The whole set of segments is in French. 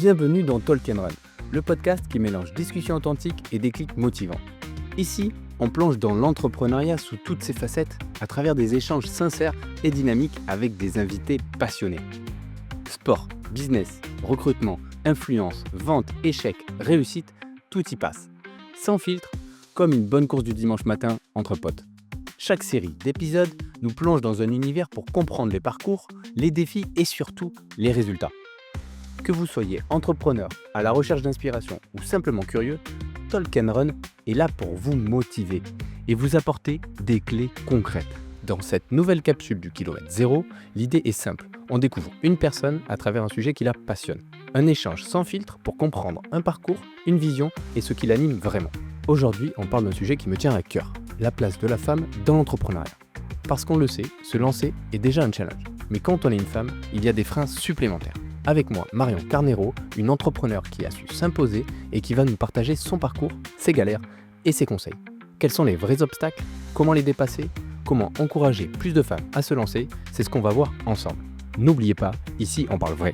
Bienvenue dans Talk and Run, le podcast qui mélange discussion authentique et déclics motivants. Ici, on plonge dans l'entrepreneuriat sous toutes ses facettes à travers des échanges sincères et dynamiques avec des invités passionnés. Sport, business, recrutement, influence, vente, échec, réussite, tout y passe. Sans filtre, comme une bonne course du dimanche matin entre potes. Chaque série d'épisodes nous plonge dans un univers pour comprendre les parcours, les défis et surtout les résultats. Que vous soyez entrepreneur, à la recherche d'inspiration ou simplement curieux, Talk and Run est là pour vous motiver et vous apporter des clés concrètes. Dans cette nouvelle capsule du kilomètre zéro, l'idée est simple. On découvre une personne à travers un sujet qui la passionne. Un échange sans filtre pour comprendre un parcours, une vision et ce qui l'anime vraiment. Aujourd'hui, on parle d'un sujet qui me tient à cœur, la place de la femme dans l'entrepreneuriat. Parce qu'on le sait, se lancer est déjà un challenge. Mais quand on est une femme, il y a des freins supplémentaires. Avec moi, Marion Carnero, une entrepreneure qui a su s'imposer et qui va nous partager son parcours, ses galères et ses conseils. Quels sont les vrais obstacles? Comment les dépasser? Comment encourager plus de femmes à se lancer? C'est ce qu'on va voir ensemble. N'oubliez pas, ici on parle vrai.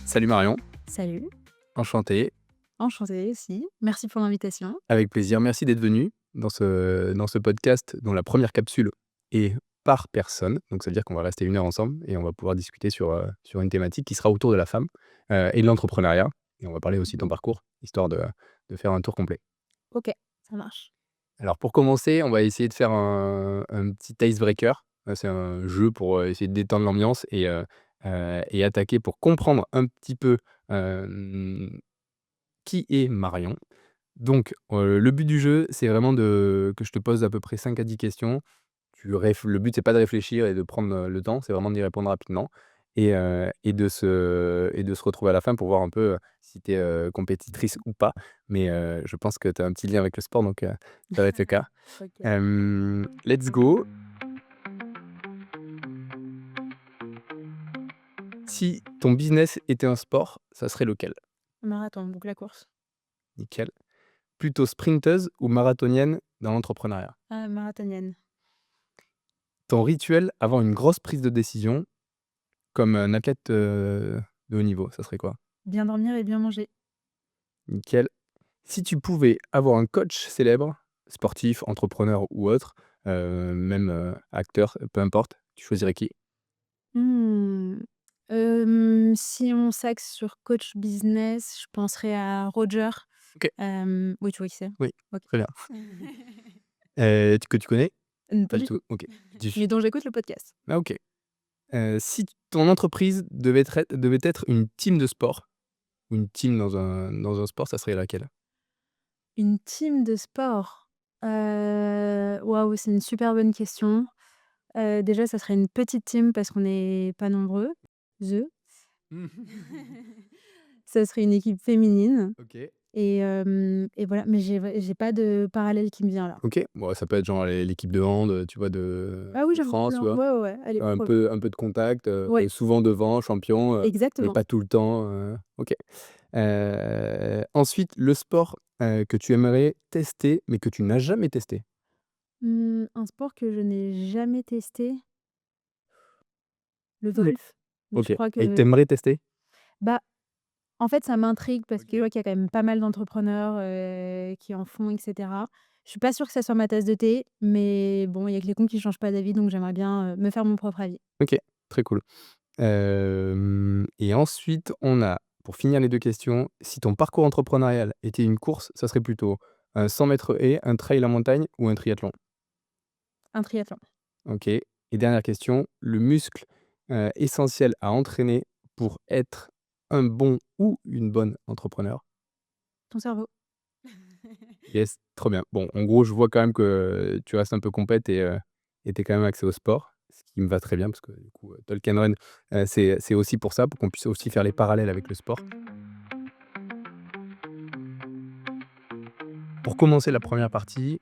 Salut Marion. Salut, Enchanté. enchantée aussi. Merci pour l'invitation. Avec plaisir. Merci d'être venu dans ce podcast dont la première capsule est par personne. Donc, ça veut dire qu'on va rester 1 heure ensemble et on va pouvoir discuter sur une thématique qui sera autour de la femme et de l'entrepreneuriat. Et on va parler aussi de ton parcours, histoire de faire un tour complet. Ok, ça marche. Alors, pour commencer, on va essayer de faire un petit icebreaker. C'est un jeu pour essayer de détendre l'ambiance et attaquer pour comprendre un petit peu qui est Marion. Donc, le but du jeu, c'est vraiment que je te pose à peu près 5 à 10 questions. Le but, c'est pas de réfléchir et de prendre le temps, c'est vraiment d'y répondre rapidement et de se retrouver à la fin pour voir un peu si tu es compétitrice ou pas. Mais je pense que tu as un petit lien avec le sport, donc ça va être le cas. Ok. Let's go. Si ton business était un sport, ça serait lequel? Marathon, donc la course. Nickel. Plutôt sprinteuse ou marathonienne dans l'entrepreneuriat? Ah, marathonienne. Ton rituel avant une grosse prise de décision, comme un athlète de haut niveau, ça serait quoi? Bien dormir et bien manger. Nickel. Si tu pouvais avoir un coach célèbre, sportif, entrepreneur ou autre, même acteur, peu importe, tu choisirais qui? Hmm. Si on s'axe sur coach business, je penserais à Roger. OK. Oui, tu vois qui c'est? Oui, Ok. très bien. Que tu connais? Pas Pas du du tout. tout? OK. Mais dont j'écoute le podcast. Ah OK. Si ton entreprise devait être une team de sport, ou une team dans un sport, ça serait laquelle? Une team de sport. Waouh, c'est une super bonne question. Déjà, ça serait une petite team parce qu'on n'est pas nombreux. The. Ça serait une équipe féminine OK. et voilà, mais j'ai pas de parallèle qui me vient là. OK. Bon, ça peut être genre l'équipe de hand, tu vois, de Ah oui, de j'aime beaucoup France, tu l'an vois? ouais, ouais, ouais, allez, Un pourquoi pas. peu de contact, Ouais, souvent devant, champion, mais exactement. pas tout le temps, OK. Ensuite, le sport, que tu aimerais tester, mais que tu n'as jamais testé? Un sport que je n'ai jamais testé, le golf. Mais je OK, crois et que tu aimerais tester? bah, en fait, ça m'intrigue parce que je OK. vois qu'il y a quand même pas mal d'entrepreneurs, qui en font et cetera. Je suis pas sûre que ça soit ma tasse de thé, mais bon, il y a que les cons qui changent pas d'avis, donc j'aimerais bien, me faire mon propre avis. OK, très cool. Et ensuite, on a, pour finir les 2 questions, si ton parcours entrepreneurial était une course, ça serait plutôt un 100 mètres haies, un trail en montagne ou un triathlon? Un triathlon. OK, et dernière question, le muscle, essentiel à entraîner pour être un bon ou une bonne entrepreneur? Ton cerveau. Yes, trop bien. Bon, en gros, je vois quand même que tu restes un peu compète et tu es quand même axée au sport, ce qui me va très bien parce que du coup, Talk and Run, c'est aussi pour ça, pour qu'on puisse aussi faire les parallèles avec le sport. Pour commencer la première partie,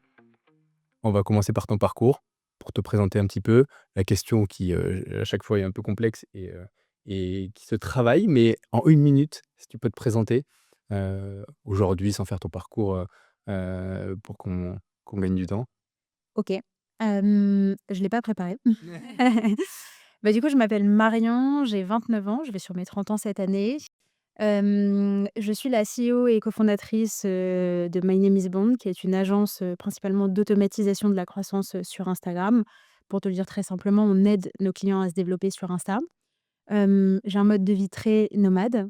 on va commencer par ton parcours, pour te présenter un petit peu. La question qui, à chaque fois est un peu complexe et qui se travaille, mais en 1 minute, si tu peux te présenter, aujourd'hui sans faire ton parcours, pour qu'on gagne du temps. OK. Je l'ai pas préparé. Bah, du coup, je m'appelle Marion, j'ai 29 ans, je vais sur mes 30 ans cette année. Je suis la CEO et cofondatrice, de My Name is Bond, qui est une agence, principalement d'automatisation de la croissance, sur Instagram. Pour te le dire très simplement, on aide nos clients à se développer sur Insta. J'ai un mode de vie très nomade,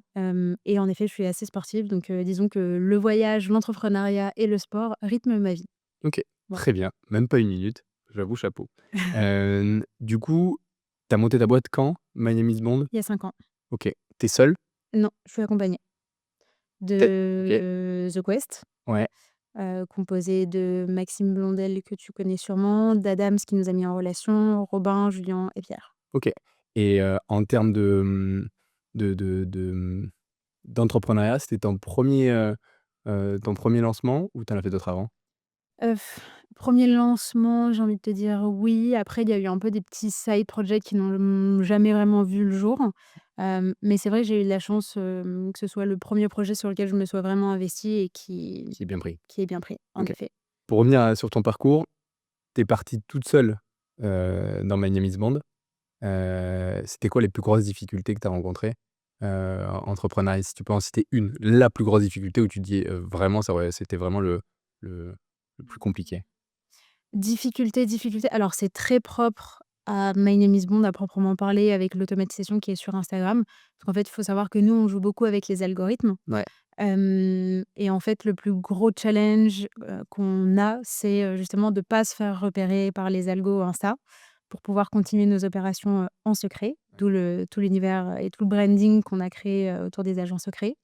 et en effet, je suis assez sportive, donc disons que le voyage, l'entrepreneuriat et le sport rythment ma vie. OK, Voilà. très bien, même pas une minute, j'avoue chapeau. Du coup, tu as monté ta boîte quand? My Name is Bond? Il y a 5 ans. OK. Tu es seule? Non, je suis accompagnée OK. de The Quest, Ouais, composé de Maxime Blondel que tu connais sûrement, d'Adams qui nous a mis en relation, Robin, Julien et Pierre. OK et en termes de, de, d'entrepreneuriat, c'était ton premier lancement ou tu en as fait d'autres avant? Heu, 1 lancement, j'ai envie de te dire oui. Après, il y a eu un peu des petits side projects qui n'ont jamais vraiment vu le jour. Mais c'est vrai que j'ai eu de la chance, que ce soit le premier projet sur lequel je me sois vraiment investie et Qui est bien pris? qui est bien pris, en OK. effet. Pour revenir sur ton parcours, tu es partie toute seule, dans My Name is Bond. C'était quoi les plus grosses difficultés que tu as rencontrées, en entrepreneuriat? Si tu peux en citer une, la plus grosse difficulté où tu te dis, vraiment c'était vraiment le le plus compliqué? Difficulté, alors c'est très propre à My Name is Bond à proprement parler avec l'automatisation qui est sur Instagram. Parce qu'en fait, il faut savoir que nous, on joue beaucoup avec les algorithmes. Ouais. Et en fait, le plus gros challenge, qu'on a, c'est, justement de pas se faire repérer par les algos Insta pour pouvoir continuer nos opérations, en secret. D'où le tout l'univers et tout le branding qu'on a créé, autour des agents secrets.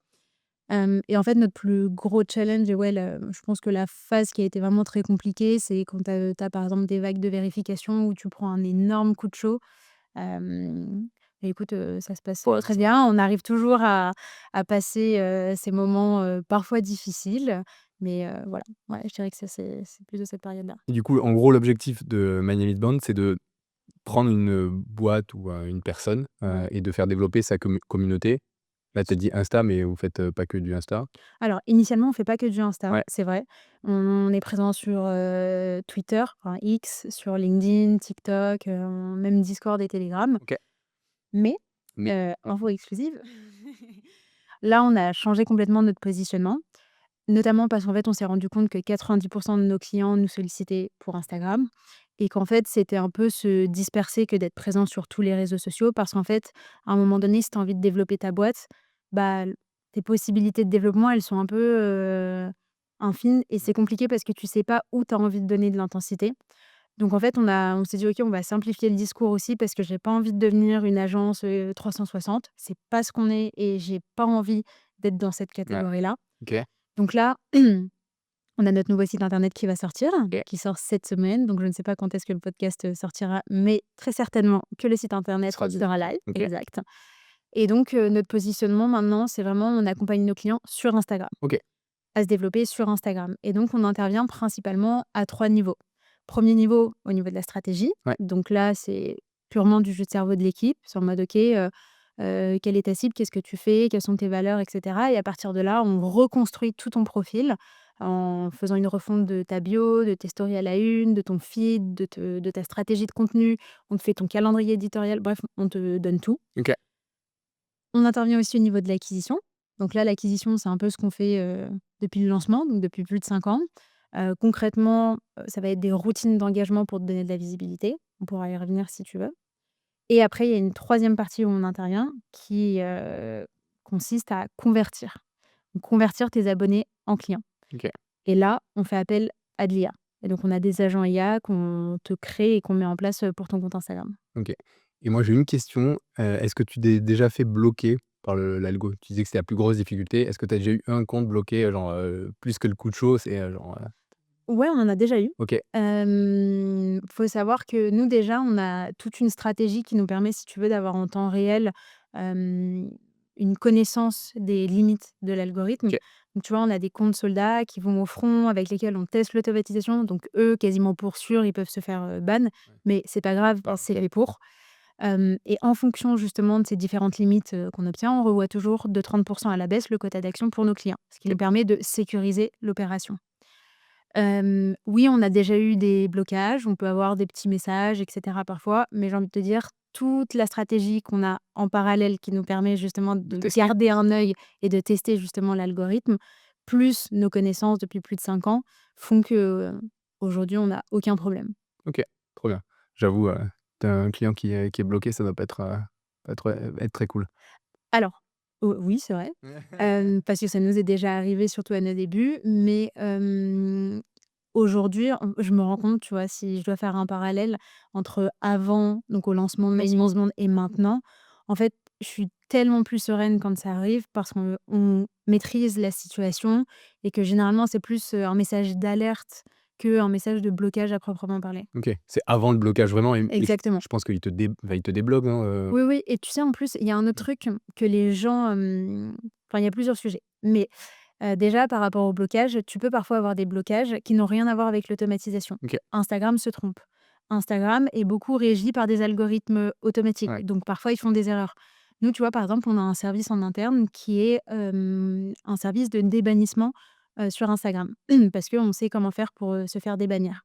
Et en fait, notre plus gros challenge et ouais, je pense que la phase qui a été vraiment très compliquée, c'est quand tu as par exemple des vagues de vérification où tu prends un énorme coup de chaud. Hem et écoute, ça se passe, Ouais, très ça bien. On arrive toujours à passer, ces moments, parfois difficiles. Mais voilà, ouais, je dirais que ça, c'est plutôt cette période-là. et du coup, en gros, l'objectif de My Name is Bond, c'est de prendre une, boîte ou, une personne, Ouais. et de faire développer sa communauté. Là, tu as dit Insta, mais vous faites, pas que du Insta? Alors initialement, on fait pas que du Insta, Ouais, c'est vrai. On est présent sur, Twitter, enfin X, sur LinkedIn, TikTok, même Discord et Telegram. OK. Mais, Mais info exclusive, là, on a changé complètement notre positionnement, notamment parce qu'en fait, on s'est rendu compte que 90 de nos clients nous sollicitaient pour Instagram et qu'en fait, c'était un peu se disperser que d'être présent sur tous les réseaux sociaux parce qu'en fait, à un moment donné, si tu as envie de développer ta boîte, bah, tes possibilités de développement, elles sont un peu, infimes et c'est compliqué parce que tu sais pas où tu as envie de donner de l'intensité. Donc en fait, on s'est dit: «OK, on va simplifier le discours aussi parce que j'ai pas envie de devenir une agence, 360. C'est pas ce qu'on est et j'ai pas envie d'être dans cette ouais, catégorie-là». OK, Donc là, on a notre nouveau site internet qui va sortir, OK. qui sort cette semaine. Donc je ne sais pas quand est-ce que le podcast, sortira, mais très certainement que le site Il internet sera sera disponible. live. OK, Exact. Et donc notre positionnement maintenant, c'est vraiment on accompagne nos clients sur Instagram, OK, à se développer sur Instagram. Et donc on intervient principalement à 3 niveaux. Premier niveau, au niveau de la stratégie. ouais, Donc là, c'est purement du jeu de cerveau de l'équipe, sur le mode: «OK, quelle est ta cible? Qu'est-ce que tu fais? Quelles sont tes valeurs?» et cetera. Et à partir de là, on reconstruit tout ton profil en faisant une refonte de ta bio, de tes stories à la une, de ton feed, de ta stratégie de contenu. On te fait ton calendrier éditorial, bref, on te donne tout. OK, On intervient aussi au niveau de l'acquisition. Donc là, l'acquisition, c'est un peu ce qu'on fait, depuis le lancement, donc depuis plus de 5 ans. Concrètement, ça va être des routines d'engagement pour te donner de la visibilité. On pourra y revenir si tu veux. Et après, il y a une troisième partie où on intervient qui, consiste à convertir. Donc convertir tes abonnés en clients. OK, Et là, on fait appel à de l'IA. Et donc on a des agents IA qu'on te crée et qu'on met en place, pour ton compte Instagram. OK et moi, j'ai une question, est-ce que tu t'es déjà fait bloquer par l'algo? Tu disais que c'était la plus grosse difficulté. Est-ce que tu as déjà eu un compte bloqué, genre, plus que le coup de chaud, c'est, genre, Ouais, on en a déjà eu. OK, Faut savoir que nous déjà, on a toute une stratégie qui nous permet, si tu veux, d'avoir en temps réel, hem, une connaissance des limites de l'algorithme. OK, Donc tu vois, on a des comptes soldats qui vont au front, avec lesquels on teste l'automatisation. Donc eux, quasiment pour sûr, ils peuvent se faire, ban, ouais, mais c'est pas grave, pas grave. c'est fait pour. Et en fonction justement de ces différentes limites, qu'on obtient, on revoit toujours de 30 à la baisse le quota d'action pour nos clients, ce qui OK, nous permet de sécuriser l'opération. Oui, on a déjà eu des blocages, on peut avoir des petits messages et cetera parfois, mais j'ai envie de te dire, toute la stratégie qu'on a en parallèle qui nous permet justement De de tester. garder un œil et de tester justement l'algorithme, plus nos connaissanses depuis plus de 5 ans, font que, aujourd'hui, on n'a aucun problème. OK, trop bien. J'avoue, tu un client qui est bloqué, ça doit pas être être très cool. Alors, oui, c'est vrai, parce que ça nous est déjà arrivé surtout à nos débuts, mais aujourd'hui, je me rends compte, tu vois, si je dois faire un parallèle entre avant, donc au lancement de Maïs Monde et maintenant, en fait, je suis tellement plus sereine quand ça arrive parce qu'on maîtrise la situation et que généralement, c'est plus, un message d'alerte qu'un message de blocage à proprement parler. OK, c'est avant le blocage vraiment et Exactement. je pense qu'il il te débloque, non, Oui, oui, et tu sais, en plus, il y a un autre truc que les gens, enfin, il y a plusieurs sujets, mais déjà par rapport au blocage, tu peux parfois avoir des blocages qui n'ont rien à voir avec l'automatisation. OK, Instagram se trompe. Instagram est beaucoup régi par des algorithmes automatiques, ouais, donc parfois ils font des erreurs. Nous, tu vois, par exemple, on a un service en interne qui est, un service de débannissement, sur Instagram parce qu'on sait comment faire pour, se faire débannir.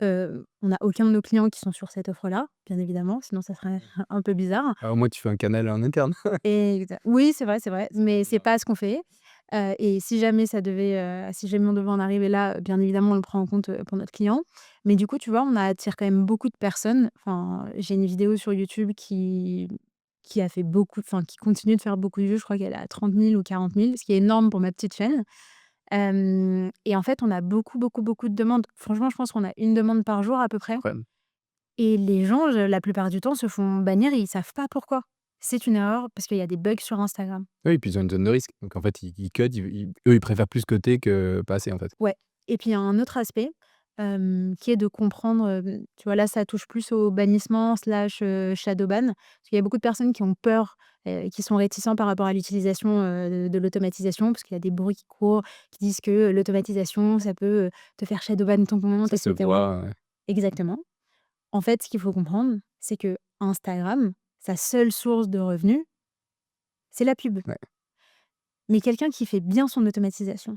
On n'a aucun de nos clients qui sont sur cette offre-là, bien évidemment, sinon ça serait un peu bizarre. au moins tu fais un canal en interne. Oui, c'est vrai, mais c'est pas ce qu'on fait. Et si jamais on devait en arriver là, bien évidemment, on le prend en compte, pour notre client. Mais du coup, tu vois, on attire quand même beaucoup de personnes. Enfin, j'ai une vidéo sur YouTube qui a fait beaucoup, enfin, qui continue de faire beaucoup de vues. Je crois qu'elle est à 30 000 ou 40 000, ce qui est énorme pour ma petite chaîne. Et en fait, on a beaucoup, beaucoup, beaucoup de demandes. Franchement, je pense qu'on a une demande par jour à peu près. Incroyable. Et les gens, la plupart du temps, se font bannir et ils savent pas pourquoi. C'est une erreur parce qu'il y a des bugs sur Instagram. Oui, puis ils ont une zone de risque, donc en fait ils cut, eux ils préfèrent plus cutter que passer en fait. Ouais, et puis il y a un autre aspect, qui est de comprendre, tu vois, là, ça touche plus au bannissement slash, shadow ban. Parce qu'il y a beaucoup de personnes qui ont peur, qui sont réticents par rapport à l'utilisation, de l'automatisation, parce qu'il y a des bruits qui courent, qui disent que l'automatisation, ça peut, te faire shadow ban ton compte Ça et se cetera. voit, ouais. Exactement. En fait, ce qu'il faut comprendre, c'est que Instagram, sa seule source de revenus, c'est la pub. Ouais. Mais quelqu'un qui fait bien son automatisation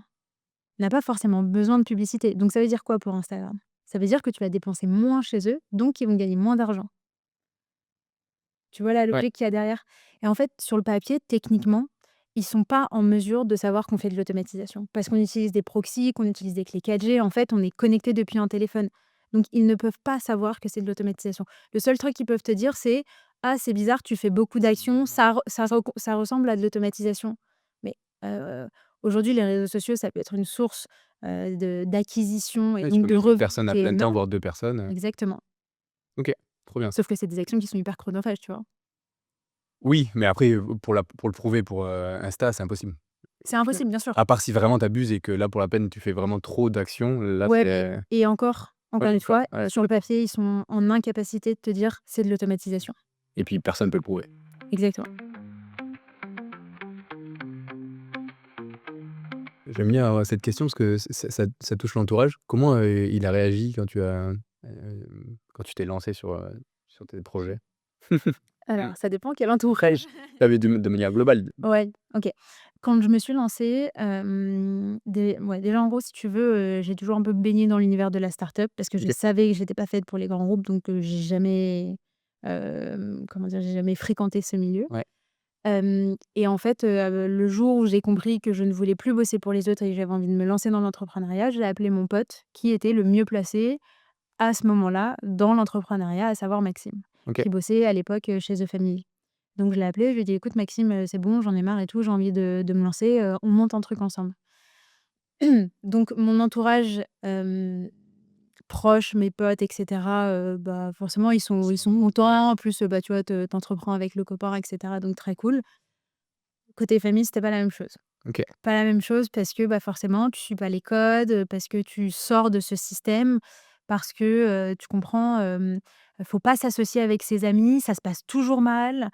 n'a pas forcément besoin de publicité. Donc ça veut dire quoi pour Instagram? Ça veut dire que tu vas dépenser moins chez eux, donc ils vont gagner moins d'argent. Tu vois la Ouais. logique qu'il y a derrière? Et en fait, sur le papier, techniquement, ils sont pas en mesure de savoir qu'on fait de l'automatisation. Parce qu'on utilise des proxys, qu'on utilise des clés 4G. En fait, on est connecté depuis un téléphone. Donc ils ne peuvent pas savoir que c'est de l'automatisation. Le seul truc qu'ils peuvent te dire, c'est: «Ah, c'est bizarre, tu fais beaucoup d'actions, ça ressemble à de l'automatisation». Mais, heu, aujourd'hui, les réseaux sociaux, ça peut être une source, d'acquisition et Ouais, tu donc peux de mettre une revenus personne à qui est plein temps, énorme. voire 2 personnes, Exactement. OK, trop bien. Sauf que c'est des actions qui sont hyper chronophages, tu vois? Oui, mais après, pour le prouver pour, Insta, c'est impossible. C'est impossible, bien sûr. À part si vraiment tu abuses et que là, pour la peine, tu fais vraiment trop d'actions, là, Ouais, mais c'est et encore ouais, une fois, ouais, sur le papier, ils sont en incapacité de te dire: «C'est de l'automatisation». et puis personne peut le prouver. Exactement. J'aime bien avoir cette question parce que ça touche l'entourage. Comment, il a réagi quand tu t'es lancé sur tes projets? Alors, ça dépend quel entourage. Ah mais de manière globale. Ouais, OK. Quand je me suis lancée, déjà, en gros, si tu veux, j'ai toujours un peu baigné dans l'univers de la start-up parce que je OK. savais que j'étais pas faite pour les grands groupes, donc j'ai jamais, comment dire? J'ai jamais fréquenté ce milieu. Ouais, Et en fait, le jour où j'ai compris que je ne voulais plus bosser pour les autres et que j'avais envie de me lancer dans l'entrepreneuriat, j'ai appelé mon pote qui était le mieux placé à ce moment-là dans l'entrepreneuriat, à savoir Maxime, OK. qui bossait à l'époque, chez The Family. Donc je l'ai appelé, je lui ai dit: «Écoute Maxime, c'est bon, j'en ai marre et tout, j'ai envie de me lancer, on monte un truc ensemble». Donc mon entourage, proche, mes potes et cetera, bah, forcément ils sont contents. En plus, bah, tu vois, tu avec le copain et cetera, donc très cool. Côté famille, c'était pas la même chose. OK. Pas la même chose parce que, bah, forcément, tu suis pas les codes, parce que tu sors de ce système, parce que, tu comprends, faut pas s'associer avec ses amis, ça se passe toujours mal,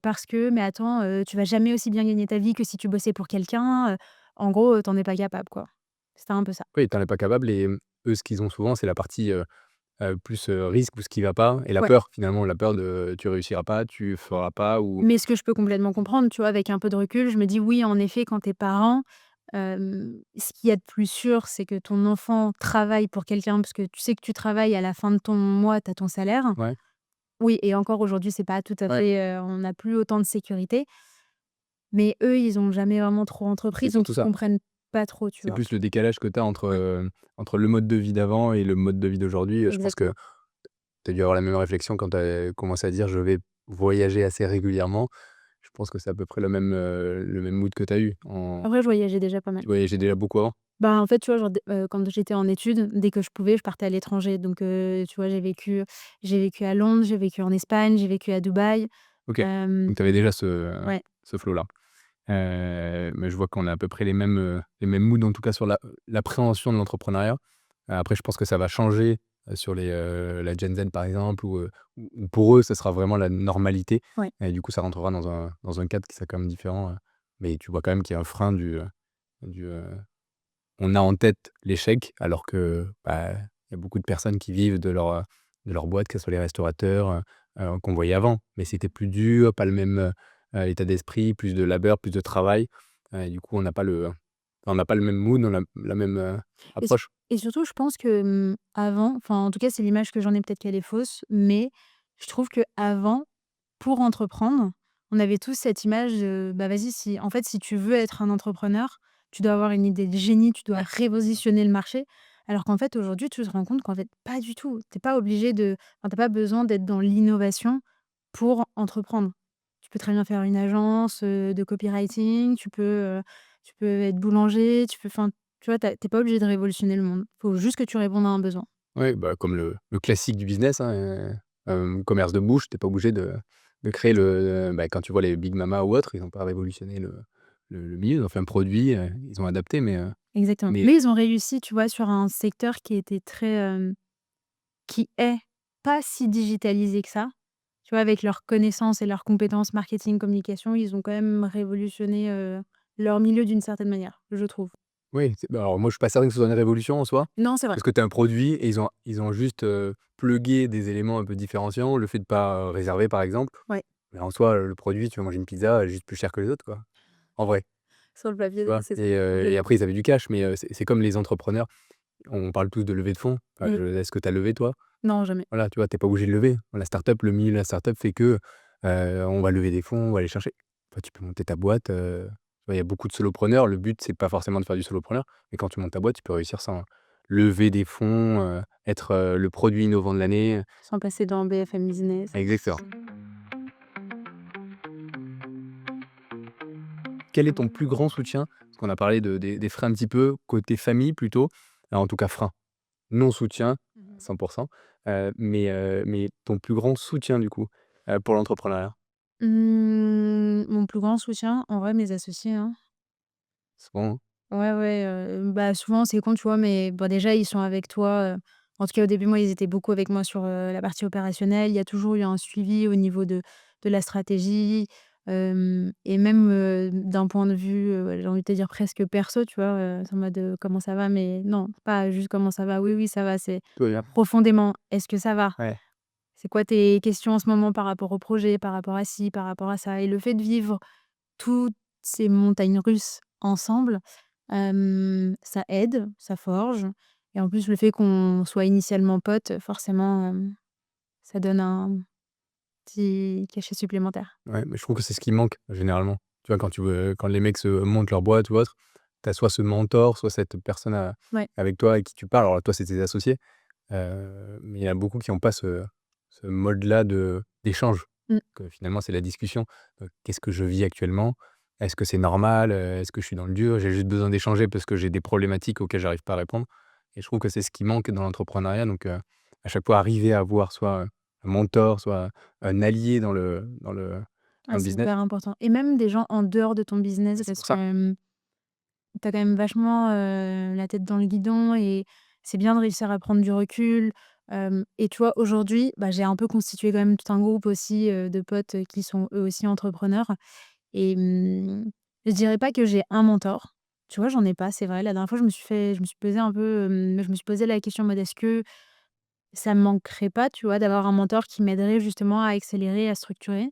parce que: «Mais attends, tu vas jamais aussi bien gagner ta vie que si tu bossais pour quelqu'un», en gros, tu es pas capable, quoi. C'était un peu ça. Oui, tu en es pas capable et eux, ce qu'ils ont souvent, c'est la partie, plus, risque ou ce qui va pas et la Ouais. peur finalement, la peur de tu réussiras pas, tu feras pas ou Mais ce que je peux complètement comprendre, tu vois, avec un peu de recul, je me dis: «Oui, en effet, quand tu es parent, ce qu'il y a de plus sûr, c'est que ton enfant travaille pour quelqu'un parce que tu sais que tu travailles, à la fin de ton mois, tu as ton salaire». ouais, Oui et encore aujourd'hui, c'est pas tout à Ouais, fait, on n'a plus autant de sécurité, mais eux, ils ont jamais vraiment trop c'est entrepris, donc surtout ils ça. comprennent pas trop, tu C'est vois? plus le décalage que tu as entre, Ouais. entre le mode de vie d'avant et le mode de vie d'aujourd'hui. Je pense que Exactement. tu as dû avoir la même réflexion quand tu as commencé à dire: «Je vais voyager assez régulièrement». Je pense que c'est à peu près le même mood que tu as eu en Après, je voyageais déjà pas mal. tu voyageais déjà beaucoup avant? Bah, en fait, tu vois, genre, quand j'étais en études, dès que je pouvais, je partais à l'étranger. Donc, tu vois, j'ai vécu à Londres, j'ai vécu en Espagne, j'ai vécu à Dubaï. OK, Hem, donc tu avais déjà ce ouais, ce flow-là. Mais je vois qu'on a à peu près les mêmes moods, en tout cas sur l'appréhension de l'entrepreneuriat. Après je pense que ça va changer, sur la Gen Z par exemple ou pour eux, ça sera vraiment la normalité ouais. et du coup ça rentrera dans un cadre qui sera quand même différent, mais tu vois quand même qu'il y a un frein du, on a en tête l'échec alors que, bah, il y a beaucoup de personnes qui vivent de leur boîte, que ce soit les restaurateurs, qu'on voyait avant. Mais c'était plus dur, pas le même, état d'esprit, plus de labeur, plus de travail et du coup, on n'a pas le même mood, on a la même, Et su approche. et surtout, je pense que, avant, enfin, en tout cas, c'est l'image que j'en ai, peut-être qu'elle est fausse, mais je trouve qu'avant, pour entreprendre, on avait tous cette image de, bah, vas-y, si en fait, si tu veux être un entrepreneur, tu dois avoir une idée de génie, tu dois révolutionner le marché. Alors qu'en fait, aujourd'hui, tu te rends compte qu'en fait, pas du tout. Tu pas obligé de enfin, tu pas besoin d'être dans l'innovation pour entreprendre. Tu peux très bien faire une agence, de copywriting, tu peux être boulanger, tu peux enfin, tu vois, tu pas obligé de révolutionner le monde. Faut juste que tu répondes à un besoin. Ouais, bah, comme le classique du business, hein, commerce de bouche, tu es pas obligé de créer bah, quand tu vois les Big Mama ou autres, ils ont pas révolutionné le milieu, ils ont fait un produit, ils ont adapté Exactement. mais Mais ils ont réussi, tu vois, sur un secteur qui était très, qui est pas si digitalisé que ça. Tu vois, avec leurs connaissances et leurs compétences marketing, communication, ils ont quand même révolutionné, leur milieu d'une certaine manière, je trouve. oui, bah, alors moi je suis pas certain que ce soit une révolution en soi, Non, c'est vrai. parce que tu as un produit et ils ont juste, plugué des éléments un peu différenciants, le fait de pas, réserver par exemple, Ouais, mais en soi, le produit, tu vas manger une pizza, elle est juste plus chère que les autres quoi, en vrai, sur le tu papier, vois? c'est ça. Et Complètement. après ils avaient du cash, mais c'est comme les entrepreneurs, on parle tous de levée de fonds, Mmh. est-ce que tu as levé toi? Non, jamais. Voilà, tu vois? Tu es pas obligé de lever. La startup, le milieu de la startup fait que, on va lever des fonds, on va aller chercher. Toi, tu peux monter ta boîte, tu vois? Il y a beaucoup de solopreneurs. Le but, c'est pas forcément de faire du solopreneur, mais quand tu montes ta boîte, tu peux réussir sans lever des fonds, être, le produit innovant de l'année. Sans passer dans BFM Business. Exactement. Quel est ton plus grand soutien? Parce qu'on a parlé des freins un petit peu, côté famille plutôt, en tout cas frein, non soutien à Mmh. 100 mais ton plus grand soutien du coup, pour l'entrepreneuriat? Mon plus grand soutien, en vrai, mes associés, hein. Souvent, Ouais, ouais, bah, souvent, c'est con, tu vois? Mais bon, déjà, ils sont avec toi, en tout cas, au début, moi, ils étaient beaucoup avec moi sur, la partie opérationnelle. Il y a toujours eu un suivi au niveau de la stratégie, et même, d'un point de vue, j'ai envie de te dire presque perso, tu vois? C'est en mode, «Comment ça va?» mais non, pas juste: «Comment ça va?» «Oui, oui, ça va», c'est tout va bien. profondément: «Est-ce que ça va?» Ouais. «C'est quoi tes questions en ce moment par rapport au projet, par rapport à ci, par rapport à ça?» et le fait de vivre toutes ces montagnes russes ensemble, ça aide, ça forge et en plus le fait qu'on soit initialement potes, forcément, ça donne un petit cachet supplémentaire. Ouais, mais je trouve que c'est ce qui manque généralement. Tu vois, quand les mecs se montent leur boîte ou autre, tu as soit ce mentor, soit cette personne Ouais. avec toi, avec qui tu parles. Alors toi, c'est tes associés, mais il y en a beaucoup qui ont pas ce mode-là d'échange. Mmh. Que finalement, c'est la discussion. Qu'est-ce que je vis actuellement? Est-ce que c'est normal? Est-ce que je suis dans le dur? J'ai juste besoin d'échanger parce que j'ai des problématiques auxquelles j'arrive pas à répondre et je trouve que c'est ce qui manque dans l'entrepreneuriat donc à chaque fois arriver à avoir soit, un mentor, soit un allié Ah, dans le c'est business. hyper important et même des gens en dehors de ton business Bah, c'est parce pour que, ça. tu as quand même vachement, la tête dans le guidon et c'est bien de réussir à prendre du recul, et tu vois, aujourd'hui, bah, j'ai un peu constitué quand même tout un groupe aussi, de potes, qui sont eux aussi entrepreneurs. Et je dirais pas que j'ai un mentor. Tu vois, j'en ai pas, c'est vrai. La dernière fois, je me suis posé un peu, je me suis posé la question en mode: «Est-ce que ça me manquerait pas?» tu vois, d'avoir un mentor qui m'aiderait justement à accélérer, à structurer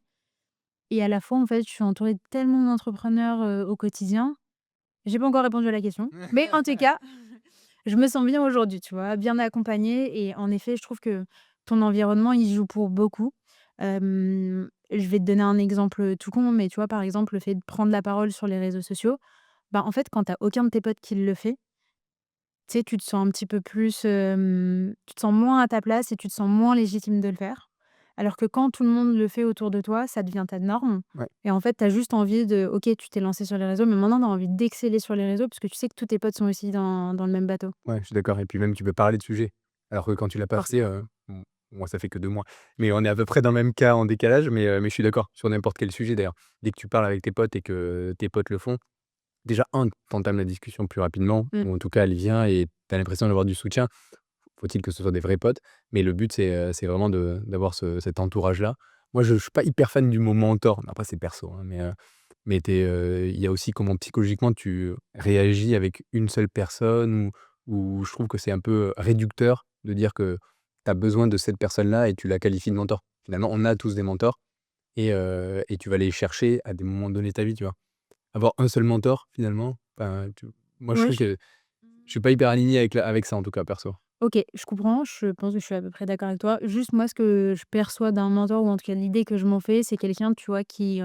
et à la fois, en fait, je suis entourée de tellement d'entrepreneurs, au quotidien. J'ai pas encore répondu à la question, mais en tout cas, je me sens bien aujourd'hui, tu vois? Bien accompagnée et en effet, je trouve que ton environnement, il joue pour beaucoup. Je vais te donner un exemple, tout con, mais tu vois, par exemple, le fait de prendre la parole sur les réseaux sociaux, bah, en fait, quand tu as aucun de tes potes qui le fait, tu sais, tu te sens un petit peu plus, tu te sens moins à ta place et tu te sens moins légitime de le faire. Alors que quand tout le monde le fait autour de toi, ça devient ta norme Ouais, et en fait, tu as juste envie de OK, tu t'es lancé sur les réseaux, mais maintenant tu as envie d'exceller sur les réseaux parce que tu sais que tous tes potes sont aussi dans le même bateau. ouais, je suis d'accord et puis même tu peux parler de sujet. Alors que quand tu l'as pas fait, Forcément. moi ça fait que 2 mois, mais on est à peu près dans le même cas en décalage, mais je suis d'accord sur n'importe quel sujet d'ailleurs. Dès que tu parles avec tes potes et que tes potes le font, déjà tu entames la discussion plus rapidement Mmh. ou en tout cas elle vient et tu as l'impression d'avoir du soutien. Faut-il que ce soit des vrais potes, mais le but c'est vraiment d'avoir cet entourage-là. Moi je suis pas hyper fan du mot mentor, après c'est perso, hein, mais il y a aussi comment psychologiquement tu réagis avec une seule personne ou je trouve que c'est un peu réducteur de dire que tu as besoin de cette personne-là et tu la qualifies de mentor. Finalement, on a tous des mentors et tu vas les chercher à des moments donnés de ta vie, tu vois? Avoir un seul mentor finalement, enfin, moi je Ouais, trouve que je suis pas hyper aligné avec ça en tout cas perso. OK, je comprends, je pense que je suis à peu près d'accord avec toi. Juste moi, ce que je perçois d'un mentor ou en tout cas l'idée que je m'en fais, c'est quelqu'un, tu vois, qui,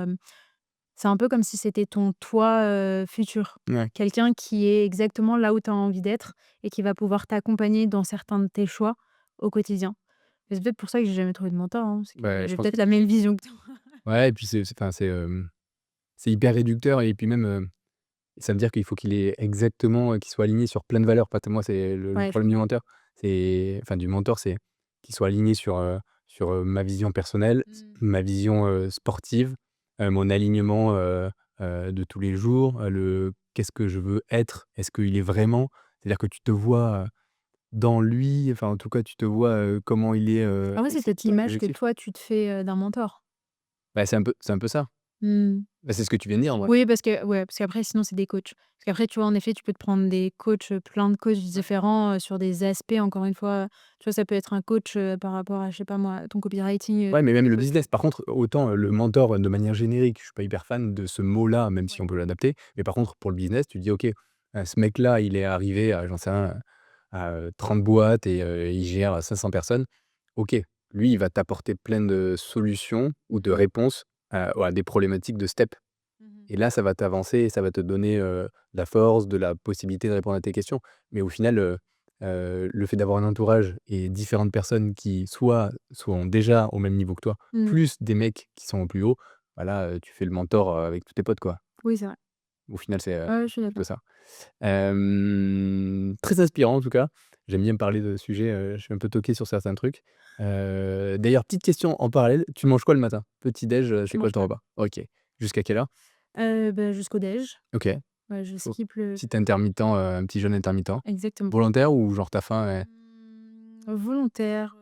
c'est un peu comme si c'était ton toi, futur. Ouais. Quelqu'un qui est exactement là où tu as envie d'être et qui va pouvoir t'accompagner dans certains de tes choix au quotidien. Et c'est peut-être pour ça que j'ai jamais trouvé de mentor, hein, c'est que Bah, je j'ai pense peut-être la même vision que toi. ouais et puis enfin c'est hyper réducteur et puis même, ça veut dire qu'il faut qu'il ait exactement, qu'il soit aligné sur plein de valeurs. Parce que moi, c'est le Ouais, je problème du comprends. menteur, du mentor, c'est qu'il soit aligné sur ma vision personnelle, Mmh. ma vision, sportive, mon alignement, de tous les jours, le qu'est-ce que je veux être? Est-ce qu'il est vraiment? C'est-à-dire que tu te vois, dans lui, enfin, en tout cas, tu te vois, comment il est, En vrai, et c'est c'est peut-être quoi ses l'image que objectifs? toi tu te fais, d'un mentor. Bah, c'est un peu ça. Mmh. Bah, c'est ce que tu viens de dire, en vrai. Oui, parce que ouais, parce qu'après sinon c'est des coachs. Parce qu'après, tu vois, en effet, tu peux te prendre des coachs, plein de coachs différents, sur des aspects encore une fois, tu vois, ça peut être un coach, par rapport à, je sais pas moi, ton copywriting, Ouais, mais même le peut business. Par contre, autant, le mentor, de manière générique, je suis pas hyper fan de ce mot-là, même si ouais. on peut l'adapter. Mais par contre, pour le business, tu dis: «OK, ce mec-là, il est arrivé à, j'en sais rien, à, 30 boîtes et il gère 500 personnes». OK, lui, il va t'apporter plein de solutions ou de Mmh. réponses à des problématiques de step. Mmh. Et là, ça va t'avancer et ça va te donner, de la force, de la possibilité de répondre à tes questions. Mais au final, le fait d'avoir un entourage et différentes personnes qui soit sont déjà au même niveau que toi, Mmh. plus des mecs qui sont au plus haut, bah là, tu fais le mentor, avec tous tes potes, quoi. Oui, c'est vrai. Au final, c'est, Ouais, je suis plutôt d'accord. ça. Très inspirant en tout cas. J'aime bien me parler de sujets, je suis un peu toqué sur certains trucs. D'ailleurs, petite question en parallèle, tu manges quoi le matin? Petit déj, Je c'est quoi mange ton pas. repas? OK. Jusqu'à quelle heure? Bah, jusqu'au déj. OK. Ouais, je O skippe le Petit intermittent, un petit jeûne intermittent. exactement. Volontaire ou genre tu faim et Volontaire,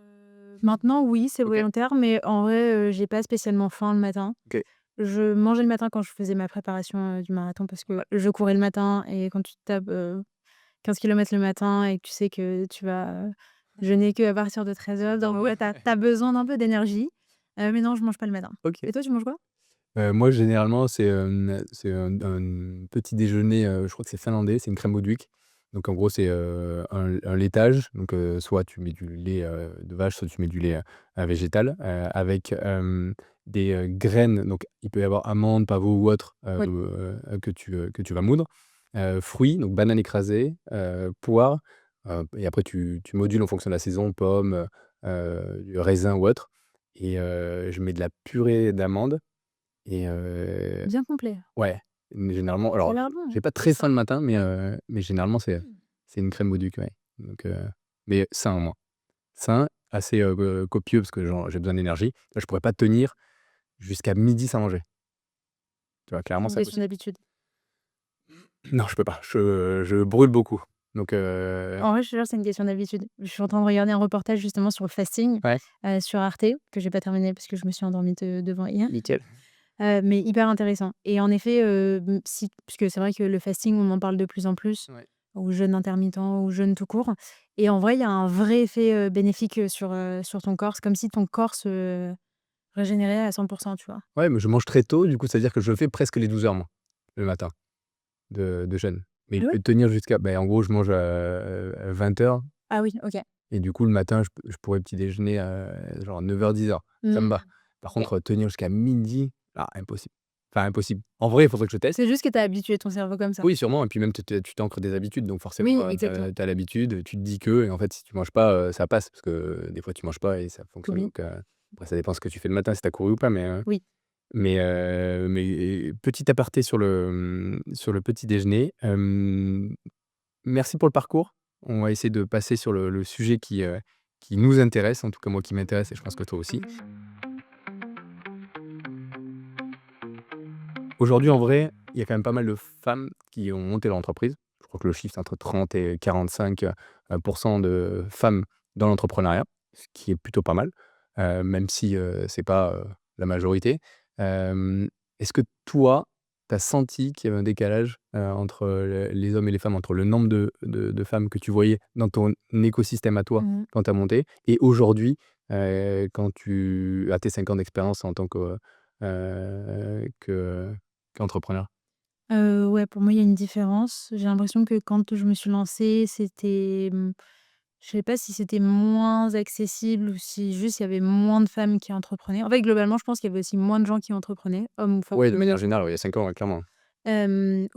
maintenant oui, c'est OK, volontaire, mais en vrai, j'ai pas spécialement faim le matin. OK. Je mangeais le matin quand je faisais ma préparation, du marathon parce que Ouais. je courais le matin et quand tu te tapes, 15 kilomètres le matin et que tu sais que tu vas, jeûner qu'à partir de 13h, donc ouais, tu as besoin d'un peu d'énergie, mais non, je mange pas le matin. OK. Et toi, tu manges quoi? Moi généralement c'est un petit déjeuner, je crois que c'est finlandais, c'est une crème Bodwig. Donc en gros c'est, un laitage, donc soit tu mets du lait, de vache, soit tu mets du lait, végétal, avec, des, graines, donc il peut y avoir amandes, pavot ou autre, Oui. que tu vas moudre. Fruits, donc banane écrasée, poire, et après tu modules en fonction de la saison, pommes, du raisin ou autre et je mets de la purée d'amandes et Bien complet. ouais, mais généralement Ça a alors, l'air bon, hein? j'ai pas très faim le matin, mais généralement c'est une crème au duc, ouais, donc mais sain, moi. Sain, assez, copieux parce que genre j'ai besoin d'énergie. Là, je pourrais pas tenir jusqu'à midi sans manger. Tu vois? C'est Clairement, une c'est question impossible. d'habitude. Non, je peux pas. Je brûle beaucoup, donc En vrai, je te jure, c'est une question d'habitude. Je suis en train de regarder un reportage justement sur le fasting, ouais, sur Arte, que j'ai pas terminé parce que je me suis endormie devant hier. nickel. Mais hyper intéressant et en effet, si puisque c'est vrai que le fasting, on en parle de plus en plus, Ouais. ou jeûne intermittent ou jeûne tout court et en vrai, il y a un vrai effet, bénéfique, sur ton corps. C'est comme si ton corps se régénérait à 100, tu vois? Ouais, mais je mange très tôt, du coup, c'est à dire que je fais presque les 12 heures, moi, le matin de jeûne. Mais Ah ouais? tenir jusqu'à en gros, je mange à 20h. Ah oui, OK. Et du coup, le matin, je pourrais petit déjeuner à genre 9h-10h. Ça me Mmh. va. Par OK. contre, tenir jusqu'à midi, ah impossible. Enfin impossible. En vrai, il faudrait que je teste. C'est juste que tu as habitué ton cerveau comme ça. Oui, sûrement et puis même tu t'ancres des habitudes donc Oui, forcément, exactement. tu as l'habitude, tu te dis que et en fait si tu manges pas, ça passe parce que des fois tu manges pas et ça Tu fonctionne oublies. donc après ça dépend ce que tu fais le matin, si tu as couru ou pas Oui. mais petit aparté sur le petit déjeuner, merci pour le parcours. On va essayer de passer sur le sujet qui nous intéresse, en tout cas moi qui m'intéresse et je pense que toi aussi. Aujourd'hui, en vrai, il y a quand même pas mal de femmes qui ont monté leur entreprise. Je crois que le chiffre, c'est entre 30 et 45 de femmes dans l'entrepreneuriat, ce qui est plutôt pas mal, même si, c'est pas, la majorité. Hem, Est-ce que toi, tu as senti qu'il y avait un décalage, entre, les hommes et les femmes, entre le nombre de femmes que tu voyais dans ton écosystème à toi Mmh. quand tu as monté et aujourd'hui, quand tu as tes 5 ans d'expérience en tant que qu'entrepreneur? Ouais, pour moi, il y a une différence. J'ai l'impression que quand je me suis lancée, je sais pas si c'était moins accessible ou si juste il y avait moins de femmes qui entreprenaient. En fait, globalement, je pense qu'il y avait aussi moins de gens qui entreprenaient, hommes ou femmes. Ouais, de manière générale, ouais, il y a 5 ans, ouais, clairement.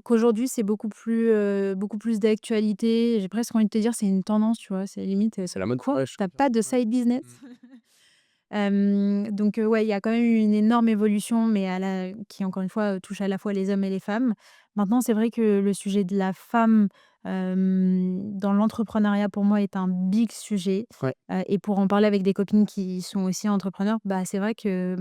Qu'aujourd'hui, c'est beaucoup plus d'actualité. J'ai presque envie de te dire, c'est une tendance, tu vois? C'est limite, C'est la mode. «Quoi? Ouais, je Tu confirme. pas de Ouais. side business?» Mmh. Donc ouais, il y a quand même eu une énorme évolution, mais qui encore une fois, touche à la fois les hommes et les femmes. Maintenant, c'est vrai que le sujet de la femme, dans l'entrepreneuriat, pour moi, est un big sujet, Ouais. et pour en parler avec des copines qui sont aussi entrepreneurs, bah, c'est vrai que,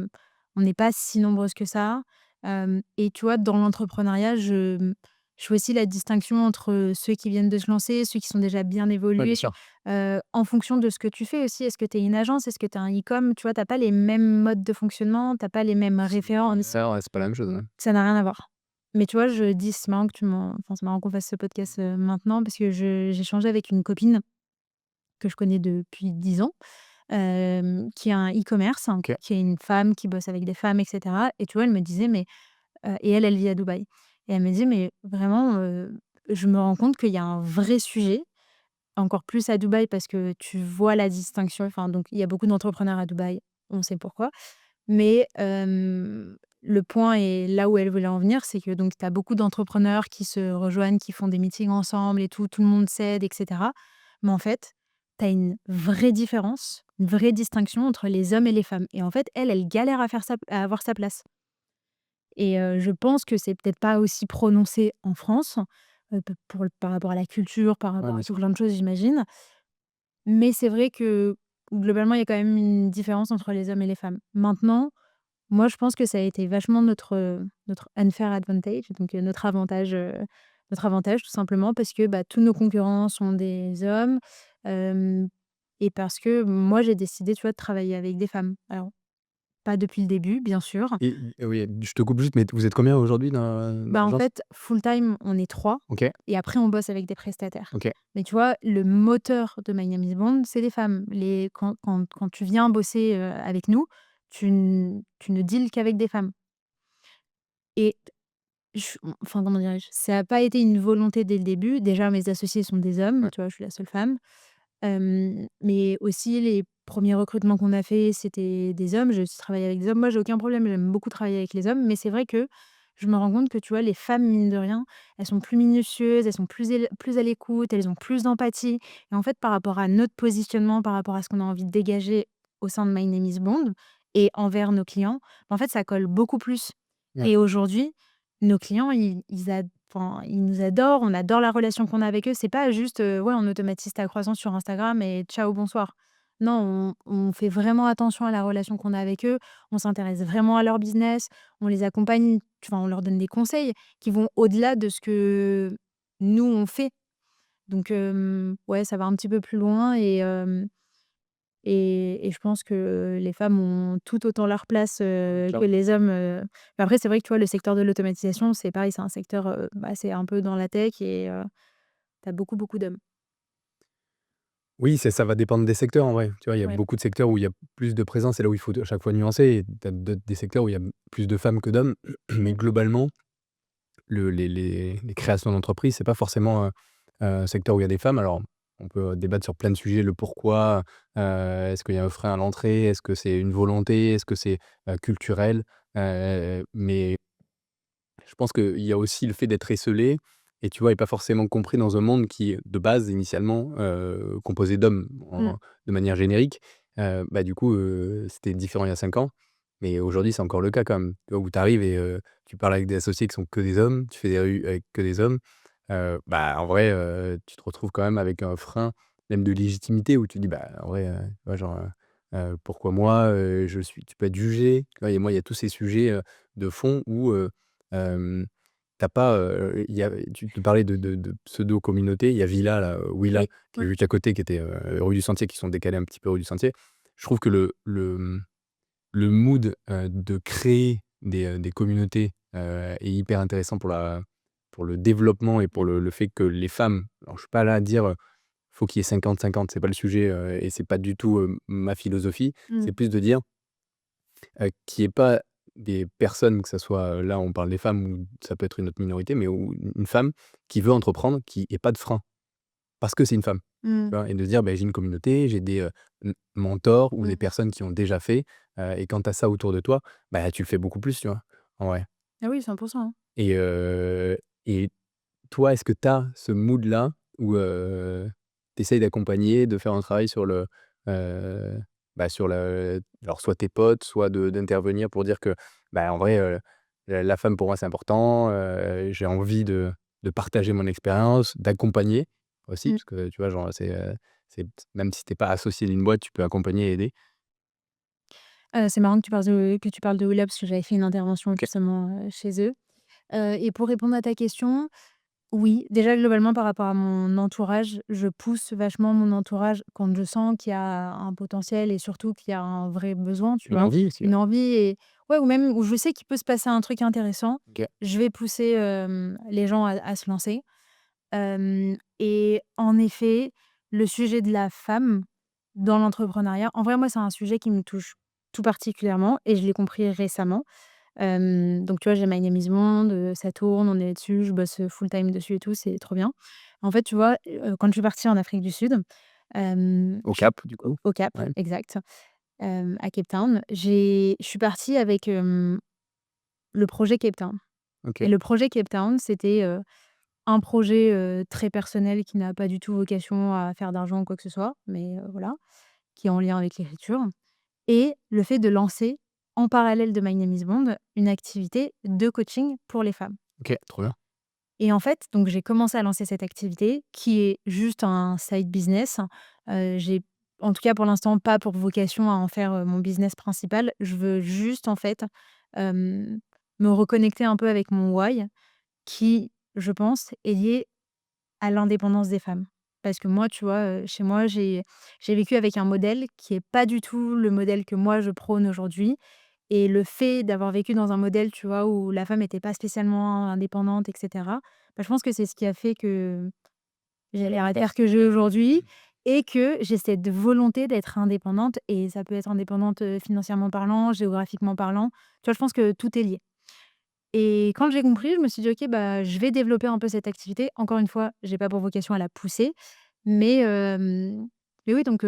on n'est pas si nombreuses que ça. Et tu vois, dans l'entrepreneuriat, je fais aussi la distinction entre ceux qui viennent de se lancer, ceux qui sont déjà bien Ouais, bien évolués. sûr. En fonction de ce que tu fais aussi. Est-ce que tu es une agence? Est-ce que tu es un e-com? Tu vois, tu as pas les mêmes modes de fonctionnement, tu as pas les mêmes références. Ça, ouais, c'est pas la même chose, ouais. Ça n'a rien à voir. Mais tu vois, je dis c'est marrant que c'est marrant qu'on fasse ce podcast, maintenant parce que je j'ai échangé avec une copine que je connais depuis 10 ans, qui a un e-commerce, OK. qui est une femme qui bosse avec des femmes et cetera et tu vois, elle me disait mais et elle vit à Dubaï et elle me dit: «Mais vraiment, je me rends compte qu'il y a un vrai sujet». Encore plus à Dubaï parce que tu vois la distinction, enfin donc il y a beaucoup d'entrepreneurs à Dubaï, on sait pourquoi. Mais le point et là où elle voulait en venir, c'est que donc tu as beaucoup d'entrepreneurs qui se rejoignent, qui font des meetings ensemble et tout le monde s'aide et cetera. Mais en fait, tu as une vraie différence, une vraie distinction entre les hommes et les femmes et en fait, elle galère à avoir sa place et je pense que c'est peut-être pas aussi prononcé en France, p pour par rapport à la culture, par Ouais, rapport bien à tout sûr. plein de choses, j'imagine. Mais c'est vrai que, globalement, il y a quand même une différence entre les hommes et les femmes. Maintenant, moi, je pense que ça a été vachement notre unfair advantage, donc notre avantage tout simplement parce que, bah, tous nos concurrents sont des hommes, hem et parce que moi, j'ai décidé, tu vois, de travailler avec des femmes. Alors, pas depuis le début, bien sûr. Et oui, je te coupe juste, mais vous êtes combien aujourd'hui dans Bah, en l'agence? fait, full time, on est 3 OK, et après on bosse avec des prestataires. OK. Mais tu vois, le moteur de My Name is Bond, c'est les femmes. Quand tu viens bosser, avec nous, tu ne deals qu'avec des femmes et enfin, comment dirais-je? Ça a pas été une volonté dès le début. Déjà, mes associés sont des hommes, Ouais. tu vois? Je suis la seule femme. Mais aussi les premiers recrutements qu'on a fait, c'était des hommes. J'ai aussi travaillé avec des hommes. Moi, j'ai aucun problème, j'aime beaucoup travailler avec les hommes, mais c'est vrai que je me rends compte que, tu vois, les femmes, mine de rien, elles sont plus minutieuses, elles sont plus à l'écoute, elles ont plus d'empathie et en fait, par rapport à notre positionnement, par rapport à ce qu'on a envie de dégager au sein de My Name is Bond et envers nos clients, en fait, ça colle beaucoup plus Ouais. et aujourd'hui, nos clients, enfin, ils nous adorent, on adore la relation qu'on a avec eux. C'est pas juste, ouais, on automatise ta croissance sur Instagram et ciao, bonsoir. Non, on fait vraiment attention à la relation qu'on a avec eux. On s'intéresse vraiment à leur business. On les accompagne, enfin, on leur donne des conseils qui vont au-delà de ce que nous, on fait. Donc, ouais, ça va un petit peu plus loin et je pense que les femmes ont tout autant leur place, que Clairement. les hommes, mais après c'est vrai que tu vois le secteur de l'automatisation, c'est pareil, c'est un secteur, bah, c'est un peu dans la tech et tu as beaucoup, beaucoup d'hommes. Oui, ça va dépendre des secteurs en vrai. Tu vois, il y a Ouais. beaucoup de secteurs où il y a plus de présence et là où il faut à chaque fois nuancer et tu as des secteurs où il y a plus de femmes que d'hommes. Mais globalement, les créations d'entreprises, c'est pas forcément, un secteur où il y a des femmes. Alors on peut débattre sur plein de sujets, le pourquoi, est-ce qu'il y a un frein à l'entrée? Est-ce que c'est une volonté? Est-ce que c'est, culturel? Mais je pense qu'il y a aussi le fait d'être esseulé et tu vois, et pas forcément compris dans un monde qui, de base, initialement, composé d'hommes Mmh. de manière générique. Bah, du coup, c'était différent il y a 5 ans, mais aujourd'hui, c'est encore le cas quand même. Tu vois, où tu arrives et tu parles avec des associés qui sont que des hommes, tu fais des réu avec que des hommes. Bah, en vrai, tu te retrouves quand même avec un frein, même de légitimité où tu dis: «Bah, en vrai, tu vois, genre, pourquoi moi, tu peux être jugé?» Tu vois? Et moi, il y a tous ces sujets, de fond où, Hem, tu pas, il y a tu te parlais de pseudo-communauté, il y a Villa là, Willa, Oui, qui est oui. juste à côté, qui était, rue du Sentier, qui sont décalés un petit peu rue du Sentier. Je trouve que le mood, de créer des communautés, est hyper intéressant pour le développement et pour le fait que les femmes, alors je suis pas là à dire, faut qu'il y ait 50-50, c'est pas le sujet, et c'est pas du tout, ma philosophie. Mmh. C'est plus de dire qu'il y ait pas des personnes, que ça soit, là on parle des femmes ou ça peut être une autre minorité, mais ou une femme qui veut entreprendre, qui ait pas de frein, parce que c'est une femme, Mmh. tu vois? Et de dire: «Beh, j'ai une communauté, j'ai des, mentors ou des Mmh. personnes qui ont déjà fait», et quand tu as ça autour de toi, bah, tu le fais beaucoup plus, tu vois? En vrai. Ah oui, 100. Et et toi, est-ce que tu as ce mood-là où, tu essayes d'accompagner, de faire un travail sur heu, sur alors soit tes potes, soit d'intervenir pour dire que, bah, en vrai, la femme pour moi c'est important, j'ai envie de partager mon expérience, d'accompagner aussi, Mmh. parce que tu vois, genre, c'est même si tu es pas associé d'une boîte, tu peux accompagner et aider. C'est marrant que tu parles de Oula parce que j'avais fait une intervention OK. justement, chez eux. Et pour répondre à ta question, oui, déjà globalement par rapport à mon entourage, je pousse vachement mon entourage quand je sens qu'il y a un potentiel et surtout qu'il y a un vrai besoin, tu Une vois? envie aussi, ouais. Une envie et ouais, ou même où je sais qu'il peut se passer un truc intéressant, OK. je vais pousser, les gens à se lancer. Et en effet, le sujet de la femme dans l'entrepreneuriat, en vrai, moi, c'est un sujet qui me touche tout particulièrement et je l'ai compris récemment. Donc tu vois, j'ai My Name is Monde, ça tourne, on est dessus, je bosse, full time dessus et tout, c'est trop bien. En fait, tu vois, quand je suis partie en Afrique du Sud, Au je suis Cap, du coup? au Cap, Ouais, exact, à Cape Town. Je suis partie avec, le projet Cape Town et OK. le projet Cape Town, c'était, un projet, très personnel qui n'a pas du tout vocation à faire d'argent ou quoi que ce soit, mais voilà, qui est en lien avec l'écriture et le fait de lancer, en parallèle de My Name is Bond, une activité de coaching pour les femmes OK, trop bien. et en fait, donc j'ai commencé à lancer cette activité qui est juste un side business. J'ai en tout cas pour l'instant pas pour vocation à en faire, mon business principal. Je veux juste en fait, hem, me reconnecter un peu avec mon why qui, je pense, est lié à l'indépendance des femmes. Parce que moi, tu vois, chez moi, j'ai vécu avec un modèle qui est pas du tout le modèle que moi je prône aujourd'hui et le fait d'avoir vécu dans un modèle, tu vois, où la femme était pas spécialement indépendante et cetera, bah, je pense que c'est ce qui a fait que j'ai les caractère que j'ai aujourd'hui et que j'ai cette volonté d'être indépendante et ça peut être indépendante, financièrement parlant, géographiquement parlant. Tu vois, je pense que tout est lié. Et quand j'ai compris, je me suis dit: «OK, bah, je vais développer un peu cette activité». Encore une fois, j'ai pas pour vocation à la pousser, mais mais oui, donc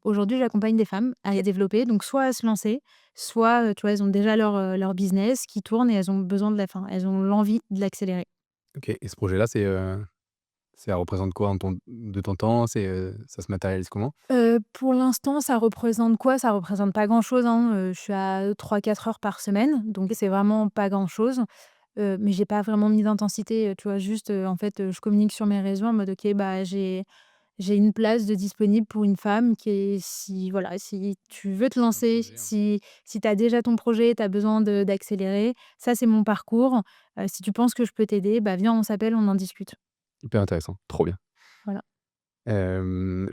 aujourd'hui, j'accompagne des femmes à développer, donc soit à se lancer, soit, tu vois, elles ont déjà leur business qui tourne et elles ont besoin de elles ont l'envie de l'accélérer. OK, et ce projet-là, ça représente quoi en de ton temps? Ça se matérialise comment? Pour l'instant, ça représente quoi? Ça représente pas grand-chose, hein, je suis à 3-4 heures par semaine, donc c'est vraiment pas grand-chose. Mais j'ai pas vraiment mis d'intensité, tu vois? Juste, en fait, je communique sur mes réseaux en mode: «OK, bah, j'ai une place de disponible pour une femme qui est si voilà, si tu veux te lancer, si tu as déjà ton projet, tu as besoin d'accélérer, ça c'est mon parcours. Si tu penses que je peux t'aider, bah, viens, on s'appelle, on en discute». Hyper intéressant, trop bien. Voilà.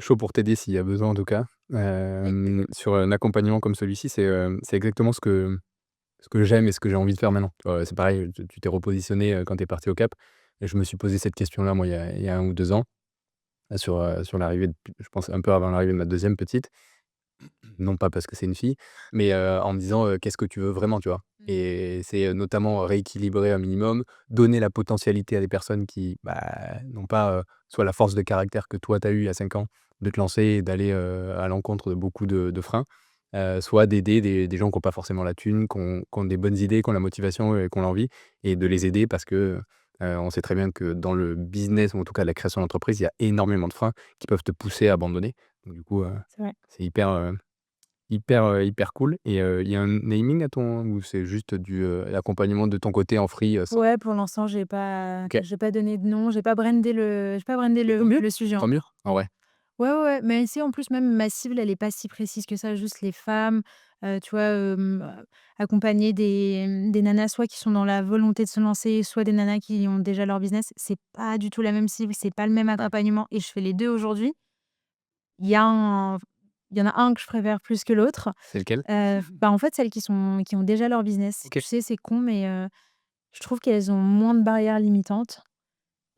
Chaud pour t'aider s'il y a besoin en tout cas. Oui. Sur un accompagnement comme celui-ci, c'est exactement ce que j'aime et ce que j'ai envie de faire maintenant. C'est pareil, tu t'es repositionné, quand tu es parti au Cap, et je me suis posé cette question-là moi il y a 1 ou 2 ans, sur l'arrivée je pense un peu avant l'arrivée de ma deuxième petite. non pas parce que c'est une fille, mais en me disant, «Qu'est-ce que tu veux vraiment?» tu vois? Mmh. Et c'est, notamment rééquilibrer un minimum, donner la potentialité à des personnes qui, bah, n'ont pas, soit la force de caractère que toi tu as eu il y a 5 ans, de te lancer et d'aller, à l'encontre de beaucoup de freins, soit d'aider des gens qui ont pas forcément la thune, qui ont des bonnes idées, qui ont la motivation et qui ont l'envie et de les aider parce que, on sait très bien que dans le business ou en tout cas la création d'entreprise, il y a énormément de freins qui peuvent te pousser à abandonner. Donc du coup, C'est vrai. c'est hyper cool et il y a un naming à ton ou c'est juste du, accompagnement de ton côté en free, sans Ouais, pour l'instant, j'ai pas OK. j'ai pas donné de nom, j'ai pas brandé Et tant mieux, le sujet tant mieux, encore. en vrai. Ouais, ouais, ouais, mais c'est en plus même ma cible, elle est pas si précise que ça, juste les femmes, tu vois, accompagner des nanas soit qui sont dans la volonté de se lancer, soit des nanas qui ont déjà leur business. C'est pas du tout la même cible, c'est pas le même accompagnement et je fais les 2 aujourd'hui. Il y a un il y en a un que je préfère plus que l'autre. C'est lequel? Bah, en fait, celles qui ont déjà leur business. OK. Tu sais, c'est con, mais je trouve qu'elles ont moins de barrières limitantes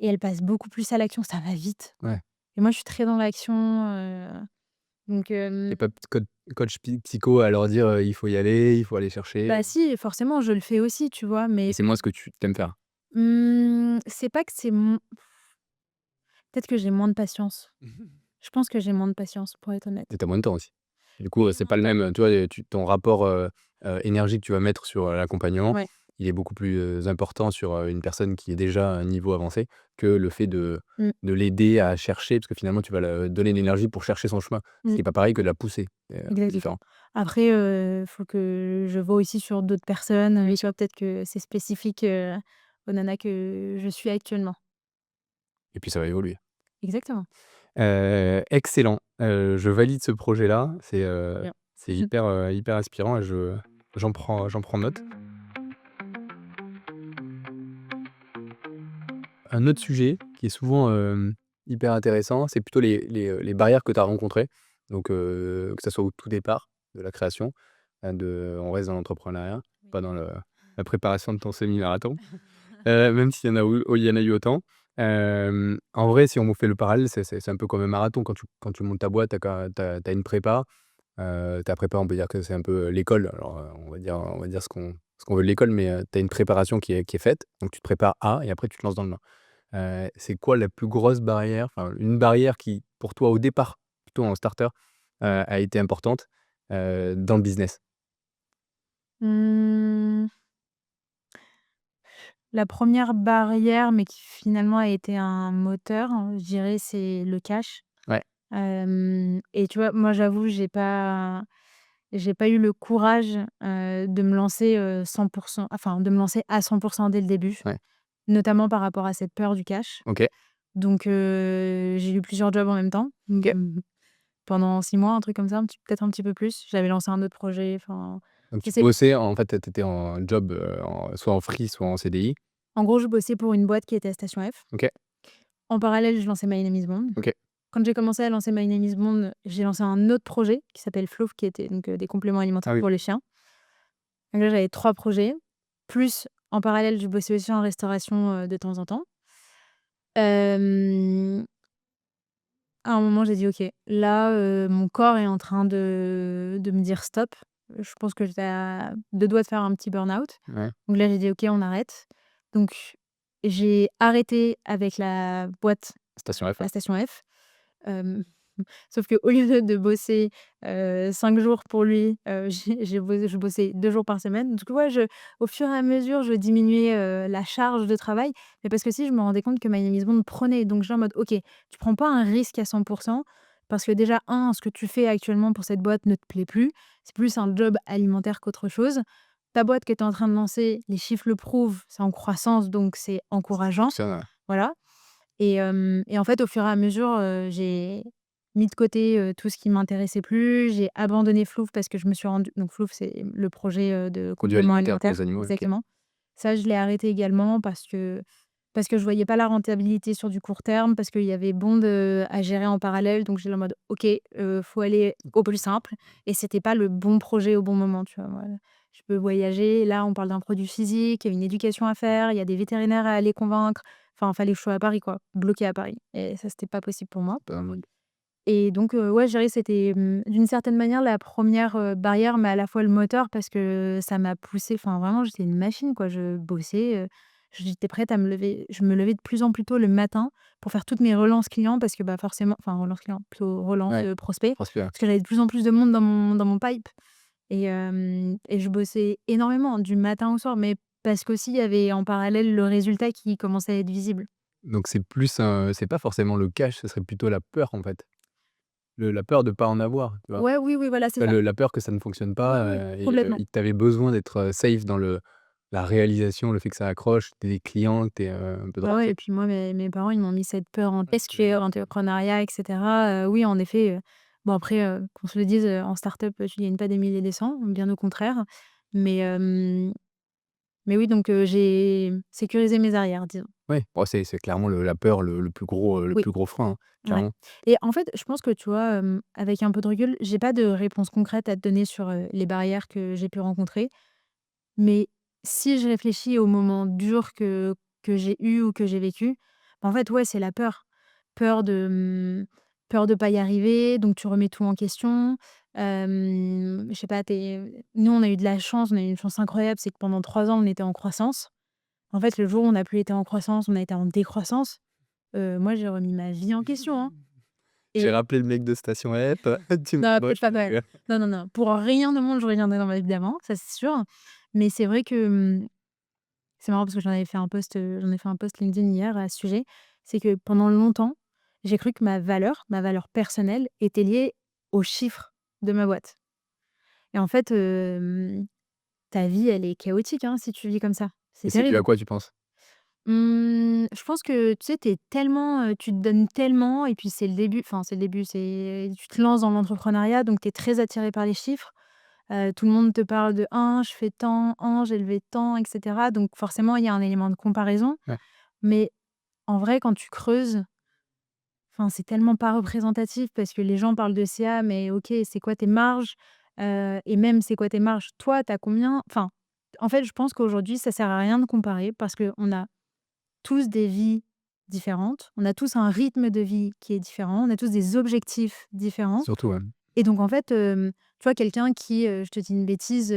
et elles passent beaucoup plus à l'action, ça va vite. Ouais. Et moi, je suis très dans l'action, donc Tu es pas coach psycho à leur dire, «Il faut y aller, il faut aller chercher», bah, si, forcément, je le fais aussi, tu vois? mais Mais c'est moi ce que tu aimes faire. c'est pas que c'est mon peut-être que j'ai moins de patience. Je pense que j'ai moins de patience, pour être honnête. Et tu as moins de temps aussi. Du coup, J'ai c'est moins pas de le temps. même, tu vois, ton rapport, énergie que tu vas mettre sur, l'accompagnement, Ouais. il est beaucoup plus, important sur, une personne qui est déjà à un niveau avancé que le fait Mmh, de l'aider à chercher, parce que finalement tu vas le donner de l'énergie pour chercher son chemin, ce mmh, qui est pas pareil que de la pousser, c'est exactement. différent. Après, faut que je vois aussi sur d'autres personnes, tu vois? Peut-être que c'est spécifique, aux nanas que je suis actuellement. Et puis ça va évoluer. Exactement. Excellent, je valide ce projet-là, Trop bien. c'est hyper inspirant et j'en prends note. Un autre sujet qui est souvent, hyper intéressant, c'est plutôt les barrières que tu as rencontrées. Donc, que ça soit au tout départ de la création, on reste dans l'entrepreneuriat, Oui. pas dans la préparation de ton semi-marathon. Même s'il y en a il y en a eu autant. En vrai, si on fait le parallèle, c'est un peu comme un marathon. Quand tu montes ta boîte, tu as une prépa. Ta prépa, on peut dire que c'est un peu, l'école. Alors, on va dire ce qu'on veut de l'école, mais, tu as une préparation qui est faite. Donc tu te prépares à et après tu te lances dans le bain. C'est quoi la plus grosse barrière, enfin une barrière qui, pour toi, au départ, plutôt en starter, a été importante, dans le business? Mmh, la première barrière, mais qui finalement a été un moteur, je dirais, c'est le cash. Ouais, Et tu vois, moi, j'avoue, j'ai pas eu le courage, de me lancer, 100 enfin, de me lancer à 100 dès le début, ouais, notamment par rapport à cette peur du cash. OK, Donc j'ai eu plusieurs jobs en même temps, donc OK. pendant 6 mois, un truc comme ça, peut-être un petit peu plus. J'avais lancé un autre projet, enfin, Donc je tu sais bossais, en fait, tu étais en job, soit en free, soit en CDI? en gros, je bossais pour une boîte qui était à Station F. OK, En parallèle, je lançais My Name is Bond. OK, Quand j'ai commencé à lancer My Name is Bond, j'ai lancé un autre projet qui s'appelle Floof, qui était donc des compléments ah alimentaires oui, pour les chiens. Donc là, j'avais 3 projets, plus en parallèle, je bossais aussi en restauration, de temps en temps. Hem, à un moment, j'ai dit: «OK, là, mon corps est en train de me dire stop». Je pense que j'étais à 2 doigts de faire un petit burn-out. ouais, Donc là, j'ai dit: «OK, on arrête». Donc j'ai arrêté avec la boîte, Station F, à ouais. Station F. Hem, sauf qu'au lieu de bosser, 5 jours pour lui, je bossais 2 jours par semaine. Donc ouais, au fur et à mesure, je diminuais, la charge de travail, mais parce que si je me rendais compte que ma Bond me prenait. Donc j'étais en mode: «OK, tu prends pas un risque à 100 parce que déjà ce que tu fais actuellement pour cette boîte ne te plaît plus. C'est plus un job alimentaire qu'autre chose. Ta boîte que tu es en train de lancer, les chiffres le prouvent, c'est en croissance, donc c'est Ça encourageant». fonctionne, ouais. Voilà. Et en fait, au fur et à mesure, j'ai mis de côté, tout ce qui m'intéressait plus. J'ai abandonné Flouf parce que je me suis rendue donc Flouf, c'est le projet, de Produits compléments alimentaires pour les alimentaires, animaux, OK. exactement. Ça, je l'ai arrêté également parce que je voyais pas la rentabilité sur du court terme, parce qu'il y avait Bond, à gérer en parallèle. Donc j'étais là en mode: «OK, faut aller au plus simple» et c'était pas le bon projet au bon moment, tu vois? Voilà. Je peux voyager, là, on parle d'un produit physique, il y a une éducation à faire, il y a des vétérinaires à aller convaincre. Enfin, fallait que je sois à Paris, quoi, bloquée à Paris et ça, c'était pas possible pour moi. C'est pas mal. Et donc ouais, je dirais que c'était, d'une certaine manière la première re barrière, mais à la fois le moteur parce que ça m'a poussée enfin vraiment j'étais une machine quoi. Je bossais, j'étais prête à me lever je me levais de plus en plus tôt le matin pour faire toutes mes relances clients parce que, bah, forcément enfin relances clients, plutôt relances, Ouais, prospects, prosper. parce que j'avais de plus en plus de monde dans mon pipe et je bossais énormément du matin au soir, mais parce qu'aussi il y avait en parallèle le résultat qui commençait à être visible. Donc c'est plus c'est pas forcément le cash, ce serait plutôt la peur, en fait. La peur de pas en avoir, tu vois? Ouais, oui, oui, voilà, c'est Bah, ça. la peur que ça ne fonctionne Oui, pas, oui, et complètement. tu avais besoin d'être, safe dans la réalisation, le fait que ça accroche, tu des clients, que tu un peu de Bah, ouais rentrer. et puis moi mes parents, ils m'ont mis cette peur en Ouais, tête, tu es entrepreneuriat et cetera, oui en effet, bon après, qu'on se le dise, en start-up, tu gagnes pas des milliers et des cents, bien au contraire. Mais mais oui donc j'ai sécurisé mes arrières, disons. ouais, bon, c'est clairement la peur, le Oui, plus gros frein, hein, ouais clairement. et en fait, je pense que tu vois, avec un peu de recul, j'ai pas de réponse concrète à te donner sur, les barrières que j'ai pu rencontrer. Mais si je réfléchis aux moments durs que j'ai eus ou que j'ai vécu, bah, en fait, ouais, c'est la peur. Peur de, peur de pas y arriver, donc tu remets tout en question. Je sais pas, nous, on a eu de la chance, on a eu une chance incroyable, c'est que pendant 3 ans, on était en croissance. En fait, le jour où on n'a plus été en croissance, on a été en décroissance, moi, j'ai remis ma vie en question, hein J'ai et rappelé le mec de Station F, tu me non, ouais, peut-être pas mal. Non, non, non, pour rien au monde, je reviendrai dans ma vie d'avant, ça, c'est sûr. Mais c'est vrai que, c'est marrant parce que j'en ai fait un post LinkedIn hier à ce sujet. C'est que pendant longtemps, j'ai cru que ma valeur personnelle était liée aux chiffres de ma boîte. Et en fait, ta vie, elle est chaotique, hein, si tu vis comme ça. C'est et c'est dû à terrible. quoi, tu penses? Je pense que, tu sais, tu tellement, tu te donnes tellement et puis c'est le début, tu te lances dans l'entrepreneuriat donc tu es très attiré par les chiffres. Tout le monde te parle de: «Hein, je fais tant, hein, j'ai levé tant» et cetera donc forcément, il y a un élément de comparaison. Ouais. Mais en vrai, quand tu creuses, enfin, c'est tellement pas représentatif parce que les gens parlent de CA, mais OK, c'est quoi tes marges? Et même, c'est quoi tes marges? Toi, tu as combien? Enfin, en fait, je pense qu'aujourd'hui, ça sert à rien de comparer parce qu'on a tous des vies différentes, on a tous un rythme de vie qui est différent, on a tous des objectifs différents Surtout, ouais. et donc en fait, tu vois, quelqu'un qui, je te dis une bêtise,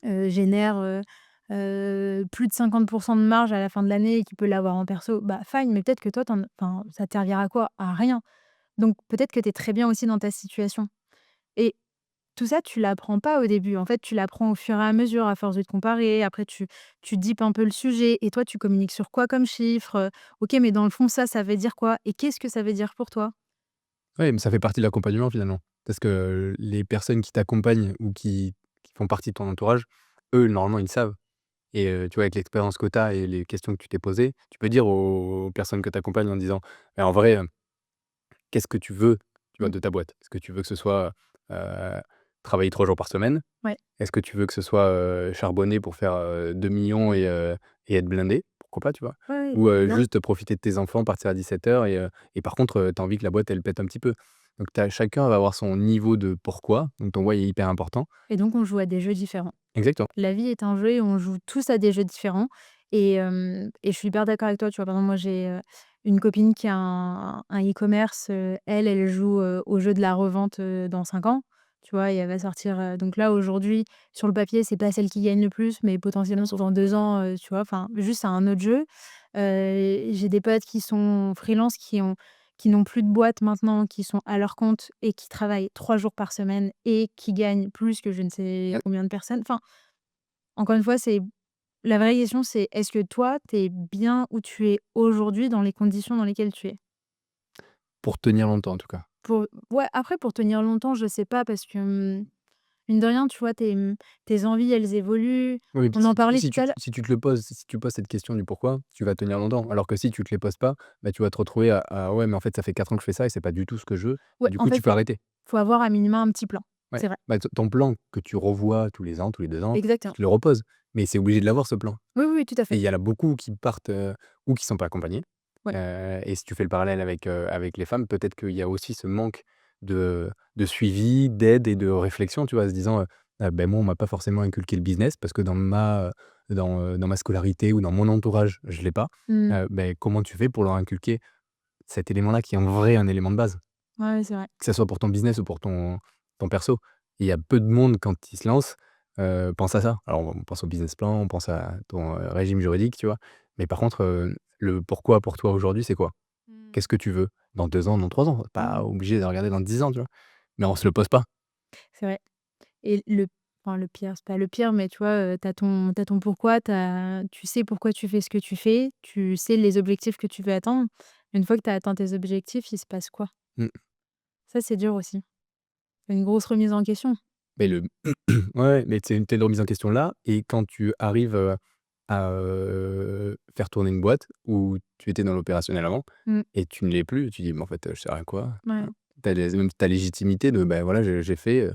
génère, plus de 50 de marge à la fin de l'année et qui peut l'avoir en perso, bah, fine, mais peut-être que toi, enfin, ça te servira à quoi? À rien. Donc peut-être que tu es très bien aussi dans ta situation et tout ça, tu l'apprends pas au début. En fait, tu l'apprends au fur et à mesure, à force de te comparer. Après, tu deeps un peu le sujet et toi, tu communiques sur quoi comme chiffre? OK, mais dans le fond, ça veut dire quoi? Et qu'est-ce que ça veut dire pour toi? Ouais, mais ça fait partie de l'accompagnement, finalement. Parce que les personnes qui t'accompagnent ou qui font partie de ton entourage, eux, normalement, ils savent. Et tu vois, avec l'expérience que tu as et les questions que tu t'es posées, tu peux dire aux personnes que tu accompagnes en disant: «Mais en vrai, qu'est-ce que tu veux, tu vois, Mmh. de ta boîte? Est-ce que tu veux que ce soit, heu, travailler 3 jours par semaine? Ouais. Est-ce que tu veux que ce soit, charbonner pour faire, 2 000 000 et être blindé?» Pourquoi pas, tu vois? Ouais, ouais, Ou évidemment. juste profiter de tes enfants, partir à 17 h et par contre, tu as envie que la boîte, elle pète un petit peu. Donc chacun va avoir son niveau de pourquoi, donc ton why est hyper important. Et donc on joue à des jeux différents. Exactement. La vie est un jeu et on joue tous à des jeux différents et je suis hyper d'accord avec toi, tu vois? Par exemple, moi, j'ai, une copine qui a un e-commerce, elle joue, au jeu de la revente, dans 5 ans, tu vois? Et elle va sortir, donc là, aujourd'hui, sur le papier, c'est pas celle qui gagne le plus, mais potentiellement sur dans 2 ans, tu vois? Enfin, juste, c'est un autre jeu. J'ai des potes qui sont freelance, qui n'ont plus de boîte maintenant, qui sont à leur compte et qui travaillent 3 jours par semaine et qui gagnent plus que je ne sais Mmh. combien de personnes. Enfin, encore une fois, c'est la vraie question, c'est est-ce que toi, tu es bien où tu es aujourd'hui dans les conditions dans lesquelles tu es? Pour tenir longtemps, en tout cas. Pour ouais, après pour tenir longtemps, je sais pas parce que, mine de rien, tu vois, tes envies, elles évoluent. Oui, puis On en parlait tout à l'heure si tu te le poses, si tu poses cette question du pourquoi, tu vas tenir longtemps. Alors que si tu te les poses pas, bah, tu vas te retrouver à: «Ouais, mais en fait, ça fait 4 ans que je fais ça et c'est pas du tout ce que je veux» et ouais, du en coup, fait, tu peux arrêter. faut avoir à minima un petit plan. Ouais, C'est vrai. bah, ton plan que tu revois tous les ans, tous les 2 ans, tu Exactement. te le reposes, mais c'est obligé de l'avoir ce plan Oui, oui, oui, tout à et fait. il y en a beaucoup qui partent, ou qui sont pas accompagnés, Ouais. et si tu fais le parallèle avec les femmes, peut-être qu'il y a aussi ce manque de suivi, d'aide et de réflexion, tu vois? En se disant, «Beh, moi, on m'a pas forcément inculqué le business parce que dans ma scolarité ou dans mon entourage, je l'ai pas». Mmh. Beh, comment tu fais pour leur inculquer cet élément-là qui est en vrai un élément de base? Ouais, c'est vrai. Que ça soit pour ton business ou pour ton perso. Il y a peu de monde quand ils se lancent, pense à ça. Alors on pense au business plan, on pense à ton, régime juridique, tu vois? Mais par contre, le pourquoi pour toi aujourd'hui, c'est quoi? Mmh. Qu'est-ce que tu veux? Dans 2 ans, dans 3 ans? Pas Mmh. obligé de regarder dans 10 ans, tu vois? Mais on se le pose pas. C'est vrai. Et le pire, c'est pas le pire, mais tu vois, tu as ton pourquoi, tu sais pourquoi tu fais ce que tu fais, tu sais les objectifs que tu veux atteindre. Une fois que tu as atteint tes objectifs, il se passe quoi? Mmh. Ça, c'est dur aussi. C'est une grosse remise en question. Mais le ouais, mais c'est une telle remise en question là et quand tu arrives, à, faire tourner une boîte où tu étais dans l'opérationnel avant Mmh. et tu ne l'es plus, tu dis: «Mais en fait, je sers à quoi?» Ouais. Tu as même ta légitimité de, ben voilà, j'ai fait,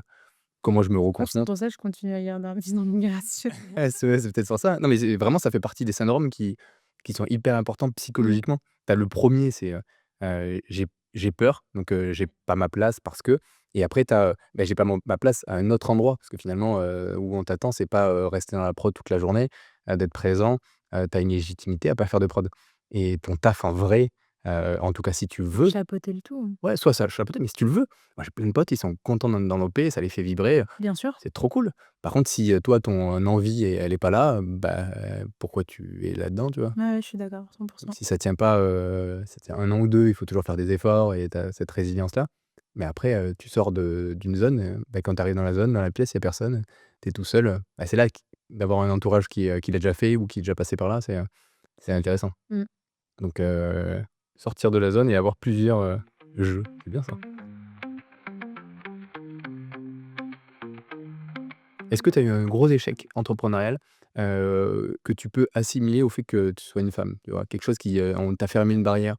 comment je me Ouais, c'est reconcentre? pour ça que je continue à garder un pied dans l'immigration. Ouais, c'est peut-être sur ça. Non, mais c'est vraiment, ça fait partie des syndromes qui sont hyper importants Mmh. psychologiquement. Tu as le premier, c'est, j'ai peur, donc j'ai pas ma place parce que et après tu as, bah, j'ai pas ma place à un autre endroit parce que finalement, où on t'attend, c'est pas, rester dans la prod toute la journée, d'être présent, tu as une légitimité à pas faire de prod et ton taf en vrai, en tout cas si tu veux. Chapeauter le tout, Ouais, soit ça chapeauter, mais si tu le veux. Moi, j'ai plein de potes, ils sont contents dans l'OP, ça les fait vibrer, bien sûr. c'est trop cool. Par contre, si, toi, ton envie elle est pas là, bah, pourquoi tu es là-dedans, tu vois? Ouais, ouais, je suis d'accord, 100. Si ça tient pas, ça tient 1 an ou 2, il faut toujours faire des efforts et tu as cette résilience-là. Mais après, tu sors d'une zone, bah, quand tu arrives dans la zone, dans la pièce, il y a personne, tu es tout seul, bah, c'est là d'avoir un entourage qui l'a déjà fait ou qui est déjà passé par là, c'est intéressant. Mmh. Donc sortir de la zone et avoir plusieurs, jeux, c'est bien ça. Est-ce que tu as eu un gros échec entrepreneurial, que tu peux assimiler au fait que tu sois une femme? Tu vois? Quelque chose qui, on t'a fermé une barrière.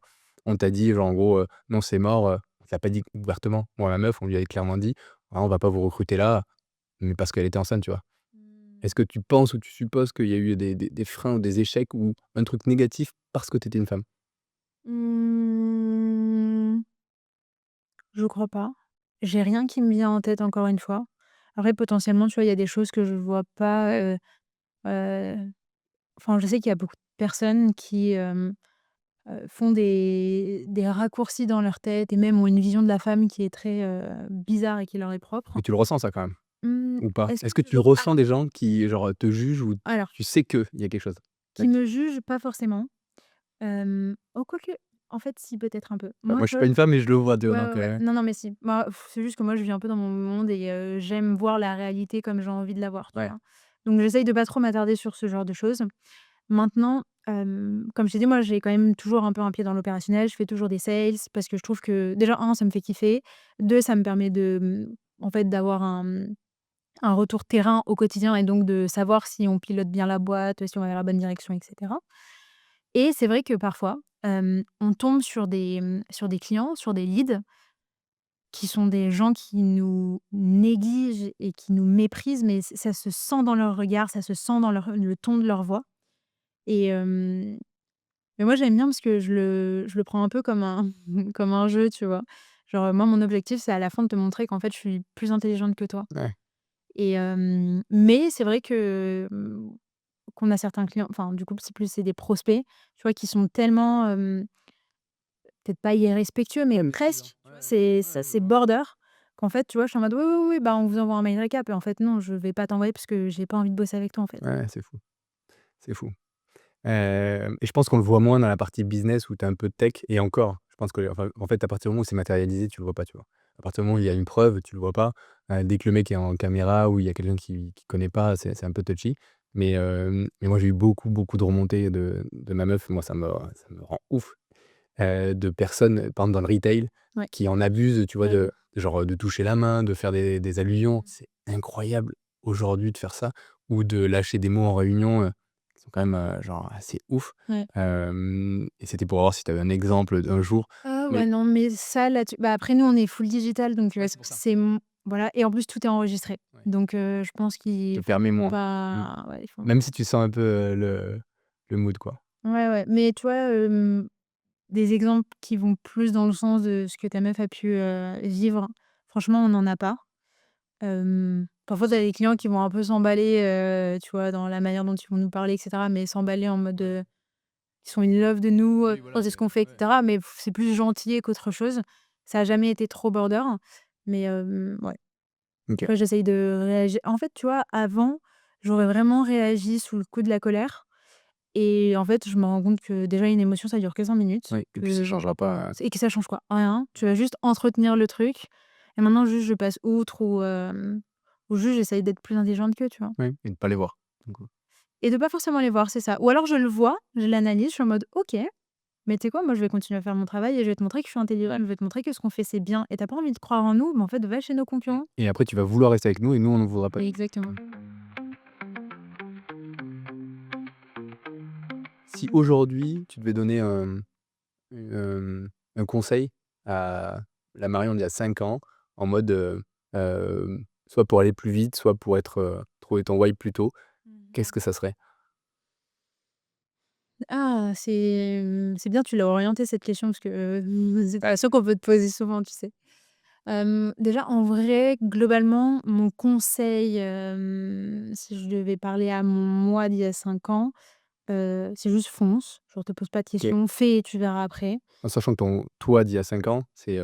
On t'a dit genre en gros, «Non, c'est mort», on te l'a pas dit ouvertement. Moi, ma meuf, on lui avait clairement dit: «Ah, on va pas vous recruter là», mais parce qu'elle était enceinte, tu vois? Mmh. Est-ce que tu penses ou tu supposes qu'il y a eu des freins ou des échecs ou un truc négatif parce que tu étais une femme? Mmh, je crois pas. J'ai rien qui me vient en tête encore une fois. Après potentiellement, tu vois, il y a des choses que je vois pas, heu, enfin, je sais qu'il y a beaucoup de personnes qui, font des raccourcis dans leur tête et même ont une vision de la femme qui est très, bizarre et qui leur est propre. Mais tu le ressens ça quand même, Mmh, ou pas? est-ce Est-ce que que tu ressens des gens qui genre, te jugent ou alors, tu sais qu'il y a quelque chose? qui Tac. me jugent, pas forcément. Oh quoique, en fait si, peut-être un peu. Bah, Moi, moi, je tu suis vois. pas une femme mais je le vois, tu vois? Ouais, ouais, Donc ouais. Non, non, mais si. Moi, c'est juste que moi, je vis un peu dans mon monde et j'aime voir la réalité comme j'ai envie de la voir, tu ouais. vois? Donc j'essaye de pas trop m'attarder sur ce genre de choses. Maintenant, comme je t'ai dit, moi, j'ai quand même toujours un peu un pied dans l'opérationnel. Je fais toujours des sales parce que je trouve que déjà, un, ça me fait kiffer. 2, ça me permet de, en fait, d'avoir un retour terrain au quotidien et donc de savoir si on pilote bien la boîte, si on va dans la bonne direction et cetera. Et c'est vrai que parfois, on tombe sur des clients, sur des leads qui sont des gens qui nous négligent et qui nous méprisent, mais ça se sent dans leur regard, ça se sent dans le ton de leur voix et mais moi j'aime bien parce que je le prends un peu comme un comme un jeu, tu vois? Genre, moi mon objectif, c'est à la fin de te montrer qu'en fait je suis plus intelligente que toi Ouais. et mais c'est vrai que, qu'on a certains clients enfin du coup c'est des prospects, tu vois? Qui sont tellement, peut-être pas irrespectueux, mais Ouais, mais si, hein. presque, tu Ouais, vois? ouais. C'est Ouais, ça je c'est vois. border qu'en fait, tu vois, je suis en mode: «Oui, oui, oui, bah, on vous envoie un mail récap» et en fait, non, je vais pas t'envoyer parce que j'ai pas envie de bosser avec toi, en fait. Ouais, c'est fou, c'est fou. Et je pense qu'on le voit moins dans la partie business où tu as un peu de tech et encore, je pense que enfin, en fait, à partir du moment où c'est matérialisé, tu le vois pas, tu vois? À partir du moment où il y a une preuve, tu le vois pas. Dès que le mec est en caméra ou il y a quelqu'un qui connaît pas, c'est un peu touchy. Mais moi, j'ai eu beaucoup, beaucoup de remontées de ma meuf. Moi, ça me rend ouf, de personnes, par exemple, dans le retail, Ouais. qui en abusent, tu vois? Ouais. Genre, de toucher la main, de faire des allusions. Mmh. C'est incroyable aujourd'hui de faire ça ou de lâcher des mots en réunion, qui sont quand même, genre assez ouf. Ouais. Et c'était pour voir si tu avais un exemple d'un jour. Ah Mais ouais, non, mais ça, là-dessus bah, après nous, on est full digital donc ouais, c'est pour ça. c'est voilà et en plus, tout est enregistré Ouais. donc je pense Te qu'il faut permets moins. Mmh. pas ouais, il faut Même si tu sens un peu, le mood, quoi. ouais, ouais, mais tu vois, des exemples qui vont plus dans le sens de ce que ta meuf a pu, vivre, franchement, on n'en a pas. Parfois, tu as des clients qui vont un peu s'emballer, tu vois, dans la manière dont ils vont nous parler et cetera, mais s'emballer en mode, ils sont in love de nous, Oui, voilà, c'est c'est ce qu'on fait et ouais. cetera, mais c'est plus gentil qu'autre chose. Ça a jamais été trop border, mais ouais. OK. Après j'essaye de réagir en fait, tu vois, avant, j'aurais vraiment réagi sous le coup de la colère et en fait, je me rends compte que déjà une émotion, ça dure que 5 minutes, Oui et puis ça que changera pas, et que ça change quoi? Rien. Tu vas juste entretenir le truc et maintenant juste je passe outre ou juste j'essaye d'être plus intelligente qu'eux, tu vois? oui et de pas les voir, du coup. Et de pas forcément les voir, c'est ça. Ou alors je le vois, je l'analyse, je suis en mode: «OK, mais tu sais quoi? Moi, je vais continuer à faire mon travail et je vais te montrer que je suis intelligente, je vais te montrer que ce qu'on fait, c'est bien et tu pas envie de croire en nous, mais en fait, va chez nos concurrents». Et après tu vas vouloir rester avec nous et nous on ne voudra pas. Exactement. Si aujourd'hui tu devais donner un conseil à la Marion d'il y a 5 ans en mode, soit pour aller plus vite, soit pour trouver ton why plus tôt, qu'est-ce que ça serait? Ah, c'est bien, tu l'as orientée cette question parce que, c'est pas la seule qu'on peut te poser souvent, tu sais? Déjà, en vrai, globalement, mon conseil, si je devais parler à mon moi d'il y a 5 ans, c'est juste fonce. Genre te pose pas de OK. questions, fais et tu verras après. En sachant que ton toi d'il y a 5 ans, c'est,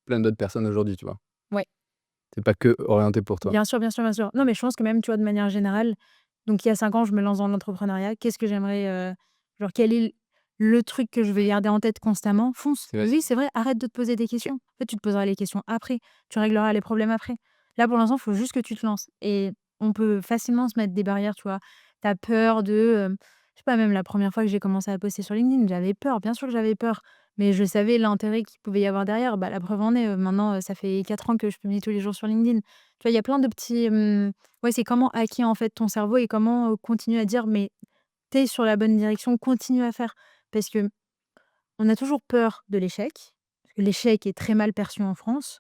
plein d'autres personnes aujourd'hui, tu vois? Ouais. C'est pas que orienté pour toi. Bien sûr, bien sûr, bien sûr. Non, mais je pense que même, tu vois, de manière générale, donc il y a 5 ans, je me lance dans l'entrepreneuriat. Qu'est-ce que j'aimerais, genre quel est le truc que je vais garder en tête constamment? Fonce. C'est Oui, vas-y. c'est vrai, arrête de te poser des questions. En fait, tu te poseras les questions après. Tu régleras les problèmes après. Là, pour l'instant, il faut juste que tu te lances et on peut facilement se mettre des barrières, tu vois? Tu as peur de, je sais pas, même la première fois que j'ai commencé à poster sur LinkedIn, j'avais peur, bien sûr que j'avais peur, mais je savais l'intérêt qu'il pouvait y avoir derrière. Bah, la preuve en est, maintenant, ça fait 4 ans que je publie tous les jours sur LinkedIn. Tu vois, il y a plein de petits, ouais, c'est comment hacker, en fait, ton cerveau et comment, continuer à dire: «Mais tu es sur la bonne direction, continue à faire». Parce qu'on a toujours peur de l'échec, parce que l'échec est très mal perçu en France,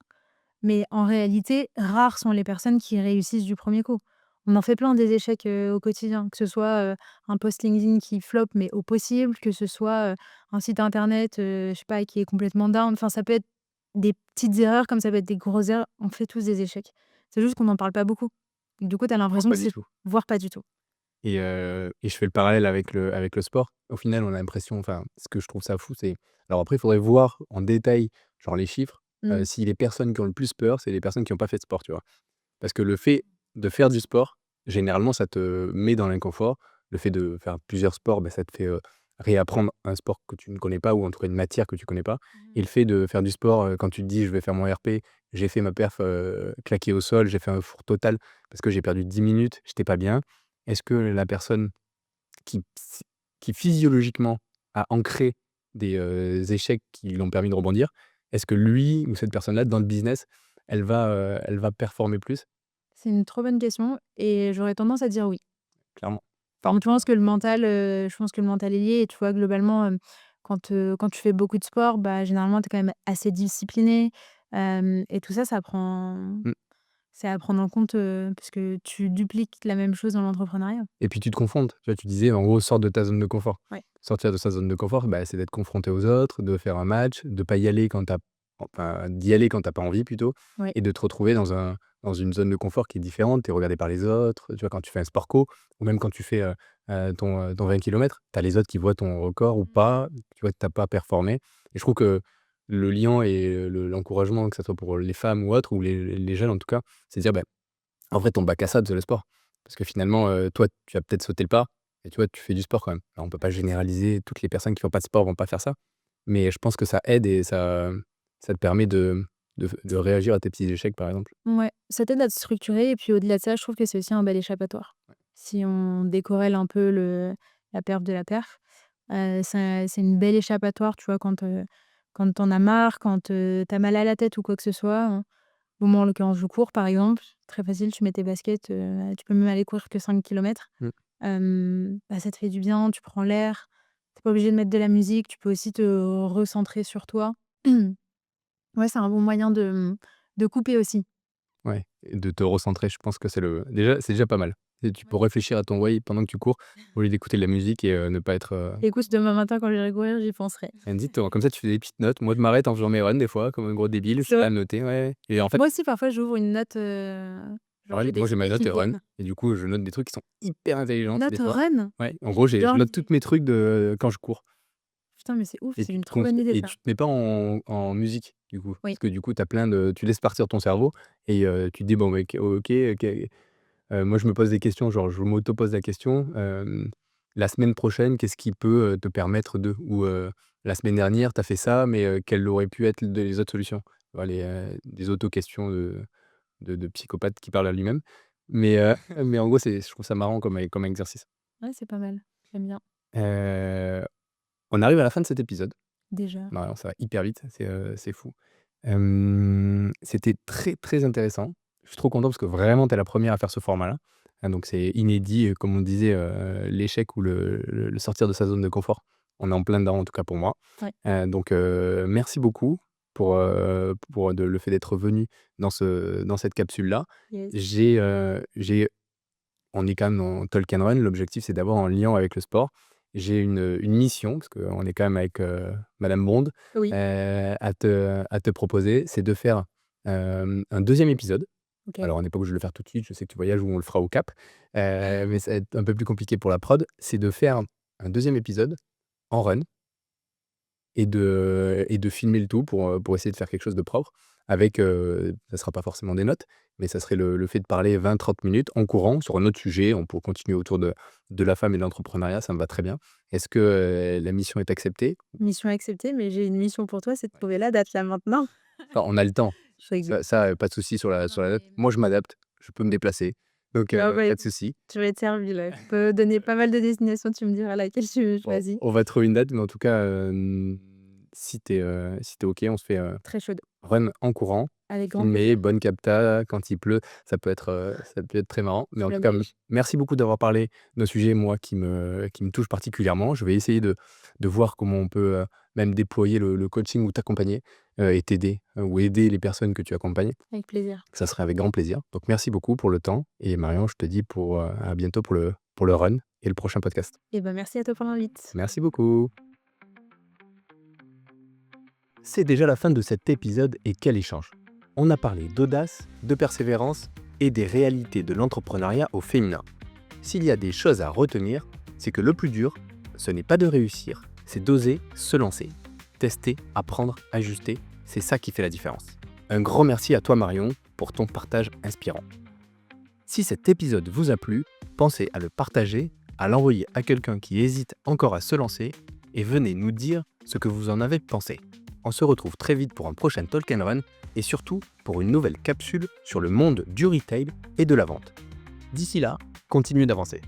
mais en réalité, rares sont les personnes qui réussissent du premier coup. On en fait plein des échecs, au quotidien, que ce soit, un post LinkedIn qui flop, mais au possible, que ce soit, un site internet, je sais pas, qui est complètement down. Enfin, ça peut être des petites erreurs comme ça peut être des grosses erreurs. On fait tous des échecs. C'est juste qu'on n'en parle pas beaucoup. Du coup, tu as Voire l'impression pas que du c'est tout. voire pas du tout. Et je fais le parallèle avec le sport. Au final, on a l'impression enfin, ce que je trouve ça fou, c'est alors après, il faudrait voir en détail, genre les chiffres, Mmh. si les personnes qui ont le plus peur, c'est les personnes qui ont pas fait de sport, tu vois? Parce que le fait de faire du sport, généralement, ça te met dans l'inconfort. Le fait de faire plusieurs sports, bah, ça te fait, réapprendre un sport que tu ne connais pas ou en tout cas une matière que tu connais pas et Mmh. le fait de faire du sport, quand tu te dis: «Je vais faire mon RP», j'ai fait ma perf, claquée au sol, j'ai fait un four total parce que j'ai perdu 10 minutes, j'étais pas bien. Est-ce que la personne qui physiologiquement a ancré des, échecs qui lui ont permis de rebondir, est-ce que lui ou cette personne-là dans le business, elle va performer plus? C'est une trop bonne question et j'aurais tendance à dire oui. Clairement. Enfin, tu penses que le mental, je pense que le mental est lié et tu vois, globalement, quand tu fais beaucoup de sport, bah, généralement, tu es quand même assez discipliné, et tout ça, Mmh. c'est à prendre en compte, parce que tu dupliques la même chose dans l'entrepreneuriat. Et puis tu te confrontes. Tu vois, tu disais en gros: «Sors de ta zone de confort». Ouais. Sortir de sa zone de confort, bah, c'est d'être confronté aux autres, de faire un match, de pas y aller quand tu enfin d'y aller quand tu pas envie plutôt Ouais. et de te retrouver dans une zone de confort qui est différente. Tu es regardé par les autres, tu vois? Quand tu fais un sport co ou même quand tu fais, ton 20 kilomètres, tu as les autres qui voient ton record ou Mmh. pas, tu vois que tu pas performé et je trouve que le lien et l'encouragement, que ça soit pour les femmes ou autres ou les jeunes en tout cas, c'est de dire: «Bah, en vrai, ton bac à sable, c'est le sport. Parce que finalement, toi, tu as peut-être sauté le pas et tu vois, tu fais du sport quand même. Alors on peut pas généraliser, toutes les personnes qui font pas de sport vont pas faire ça, mais je pense que ça aide et ça te permet de réagir à tes petits échecs, par exemple. Ouais, ça t'aide à te structurer et puis au-delà de ça, je trouve que c'est aussi un bel échappatoire. Si on décorrèle un peu la perf de la perf, c'est une belle échappatoire, tu vois? Quand tu en as marre, quand, tu as mal à la tête ou quoi que ce soit, hein. Bon, moi, en l'occurrence, je cours, par exemple. Très facile, tu mets tes baskets, tu peux même aller courir que 5 kilomètres. Mmh. Bah, ça te fait du bien, tu prends l'air. Tu pas obligé de mettre de la musique, tu peux aussi te recentrer sur toi. Ouais, c'est un bon moyen de couper aussi. Ouais et de te recentrer, je pense que c'est déjà pas mal et tu peux Ouais. réfléchir à ton why pendant que tu cours, au lieu d'écouter de la musique et ne pas être, Écoute, demain matin, quand j'irai courir, j'y penserai. exactement. Comme ça, tu fais des petites notes. Moi, je m'arrête en faisant mes runs des fois, comme un gros débile, je C'est suis là vrai. à noter, ouais et en fait Moi aussi, parfois, j'ouvre une note, genre run, j'ai moi j'ai ma décidé note qu'il faut run et du coup, je note des trucs qui sont hyper intelligents des note fois. run? Ouais, en gros, je Genre note toutes mes trucs de quand je cours. Putain, mais c'est ouf, Et c'est tu une te trop bonne idée et ça. tu te mets pas en musique, du coup? Oui. Parce que du coup, tu laisses partir ton cerveau et tu te dis: «Bon, mais OK, moi je me pose des questions, genre je m'auto-pose la question, la semaine prochaine, qu'est-ce qui peut, te permettre de?» ou «La semaine dernière, tu as fait ça, mais quelles auraient pu être les autres solutions?» Voilà des auto-questions de psychopathe qui parle à lui-même. Mais mais en gros, je trouve ça marrant comme exercice. Ouais, c'est pas mal. J'aime bien. Heu, on arrive à la fin de cet épisode. Déjà. Marion, ça va hyper vite, c'est fou. C'était très, très intéressant. Je suis trop content parce que vraiment tu es la première à faire ce format-là. Donc c'est inédit, comme on disait, l'échec ou le sortir de sa zone de confort. On est en plein dedans, en tout cas pour moi. Ouais. Donc merci beaucoup pour le fait d'être venu dans cette capsule-là. Yes. J'ai On est quand même dans Talk and Run. L'objectif, c'est d'avoir un lien avec le sport. J'ai une mission, parce qu'on est quand même avec, madame Bond, Oui. à te proposer. C'est de faire, un deuxième épisode. OK. Alors, on n'est pas obligé de le faire tout de suite. Je sais que tu voyages ou on le fera au Cap. Mais ça va être un peu plus compliqué pour la prod. C'est de faire un deuxième épisode en run et de filmer le tout pour essayer de faire quelque chose de propre avec, ça sera pas forcément des notes, mais ça serait le fait de parler 20-30 minutes en courant sur un autre sujet. On peut continuer autour de la femme et de l'entrepreneuriat, ça me va très bien. Est-ce que, la mission est acceptée? Mission acceptée, mais j'ai une mission pour toi, c'est de trouver la date là maintenant. Enfin, on a le temps. Je rigole. Ça, pas de souci sur la Non, date. mais Moi, je m'adapte, je peux me déplacer, donc bah, pas de écoute, souci. tu vas être servi là. Je peux donner pas mal de destinations, tu me diras laquelle tu Bon, choisis. on va trouver une date, mais en tout cas, si tu OK, on se fait, Très chaude. run en courant, Avec grand filmé, plaisir. bonne capta, quand il pleut, ça peut être très marrant. Mais en tout cas, Flemme-neige. merci beaucoup d'avoir parlé d'un sujet, moi, qui me touche particulièrement. Je vais essayer de voir comment on peut, même déployer le coaching ou t'accompagner, et t'aider, ou aider les personnes que tu accompagnes. Avec plaisir. Ça serait avec grand plaisir. Donc merci beaucoup pour le temps et Marion, je te dis à bientôt pour le run et le prochain podcast. Et ben merci à toi pour l'invite. Merci beaucoup. C'est déjà la fin de cet épisode et quel échange. On a parlé d'audace, de persévérance et des réalités de l'entrepreneuriat au féminin. S'il y a des choses à retenir, c'est que le plus dur, ce n'est pas de réussir, c'est d'oser se lancer. Tester, apprendre, ajuster, c'est ça qui fait la différence. Un grand merci à toi Marion pour ton partage inspirant. Si cet épisode vous a plu, pensez à le partager, à l'envoyer à quelqu'un qui hésite encore à se lancer et venez nous dire ce que vous en avez pensé. On se retrouve très vite pour un prochain Talk and Run et surtout pour une nouvelle capsule sur le monde du retail et de la vente. D'ici là, continuez d'avancer.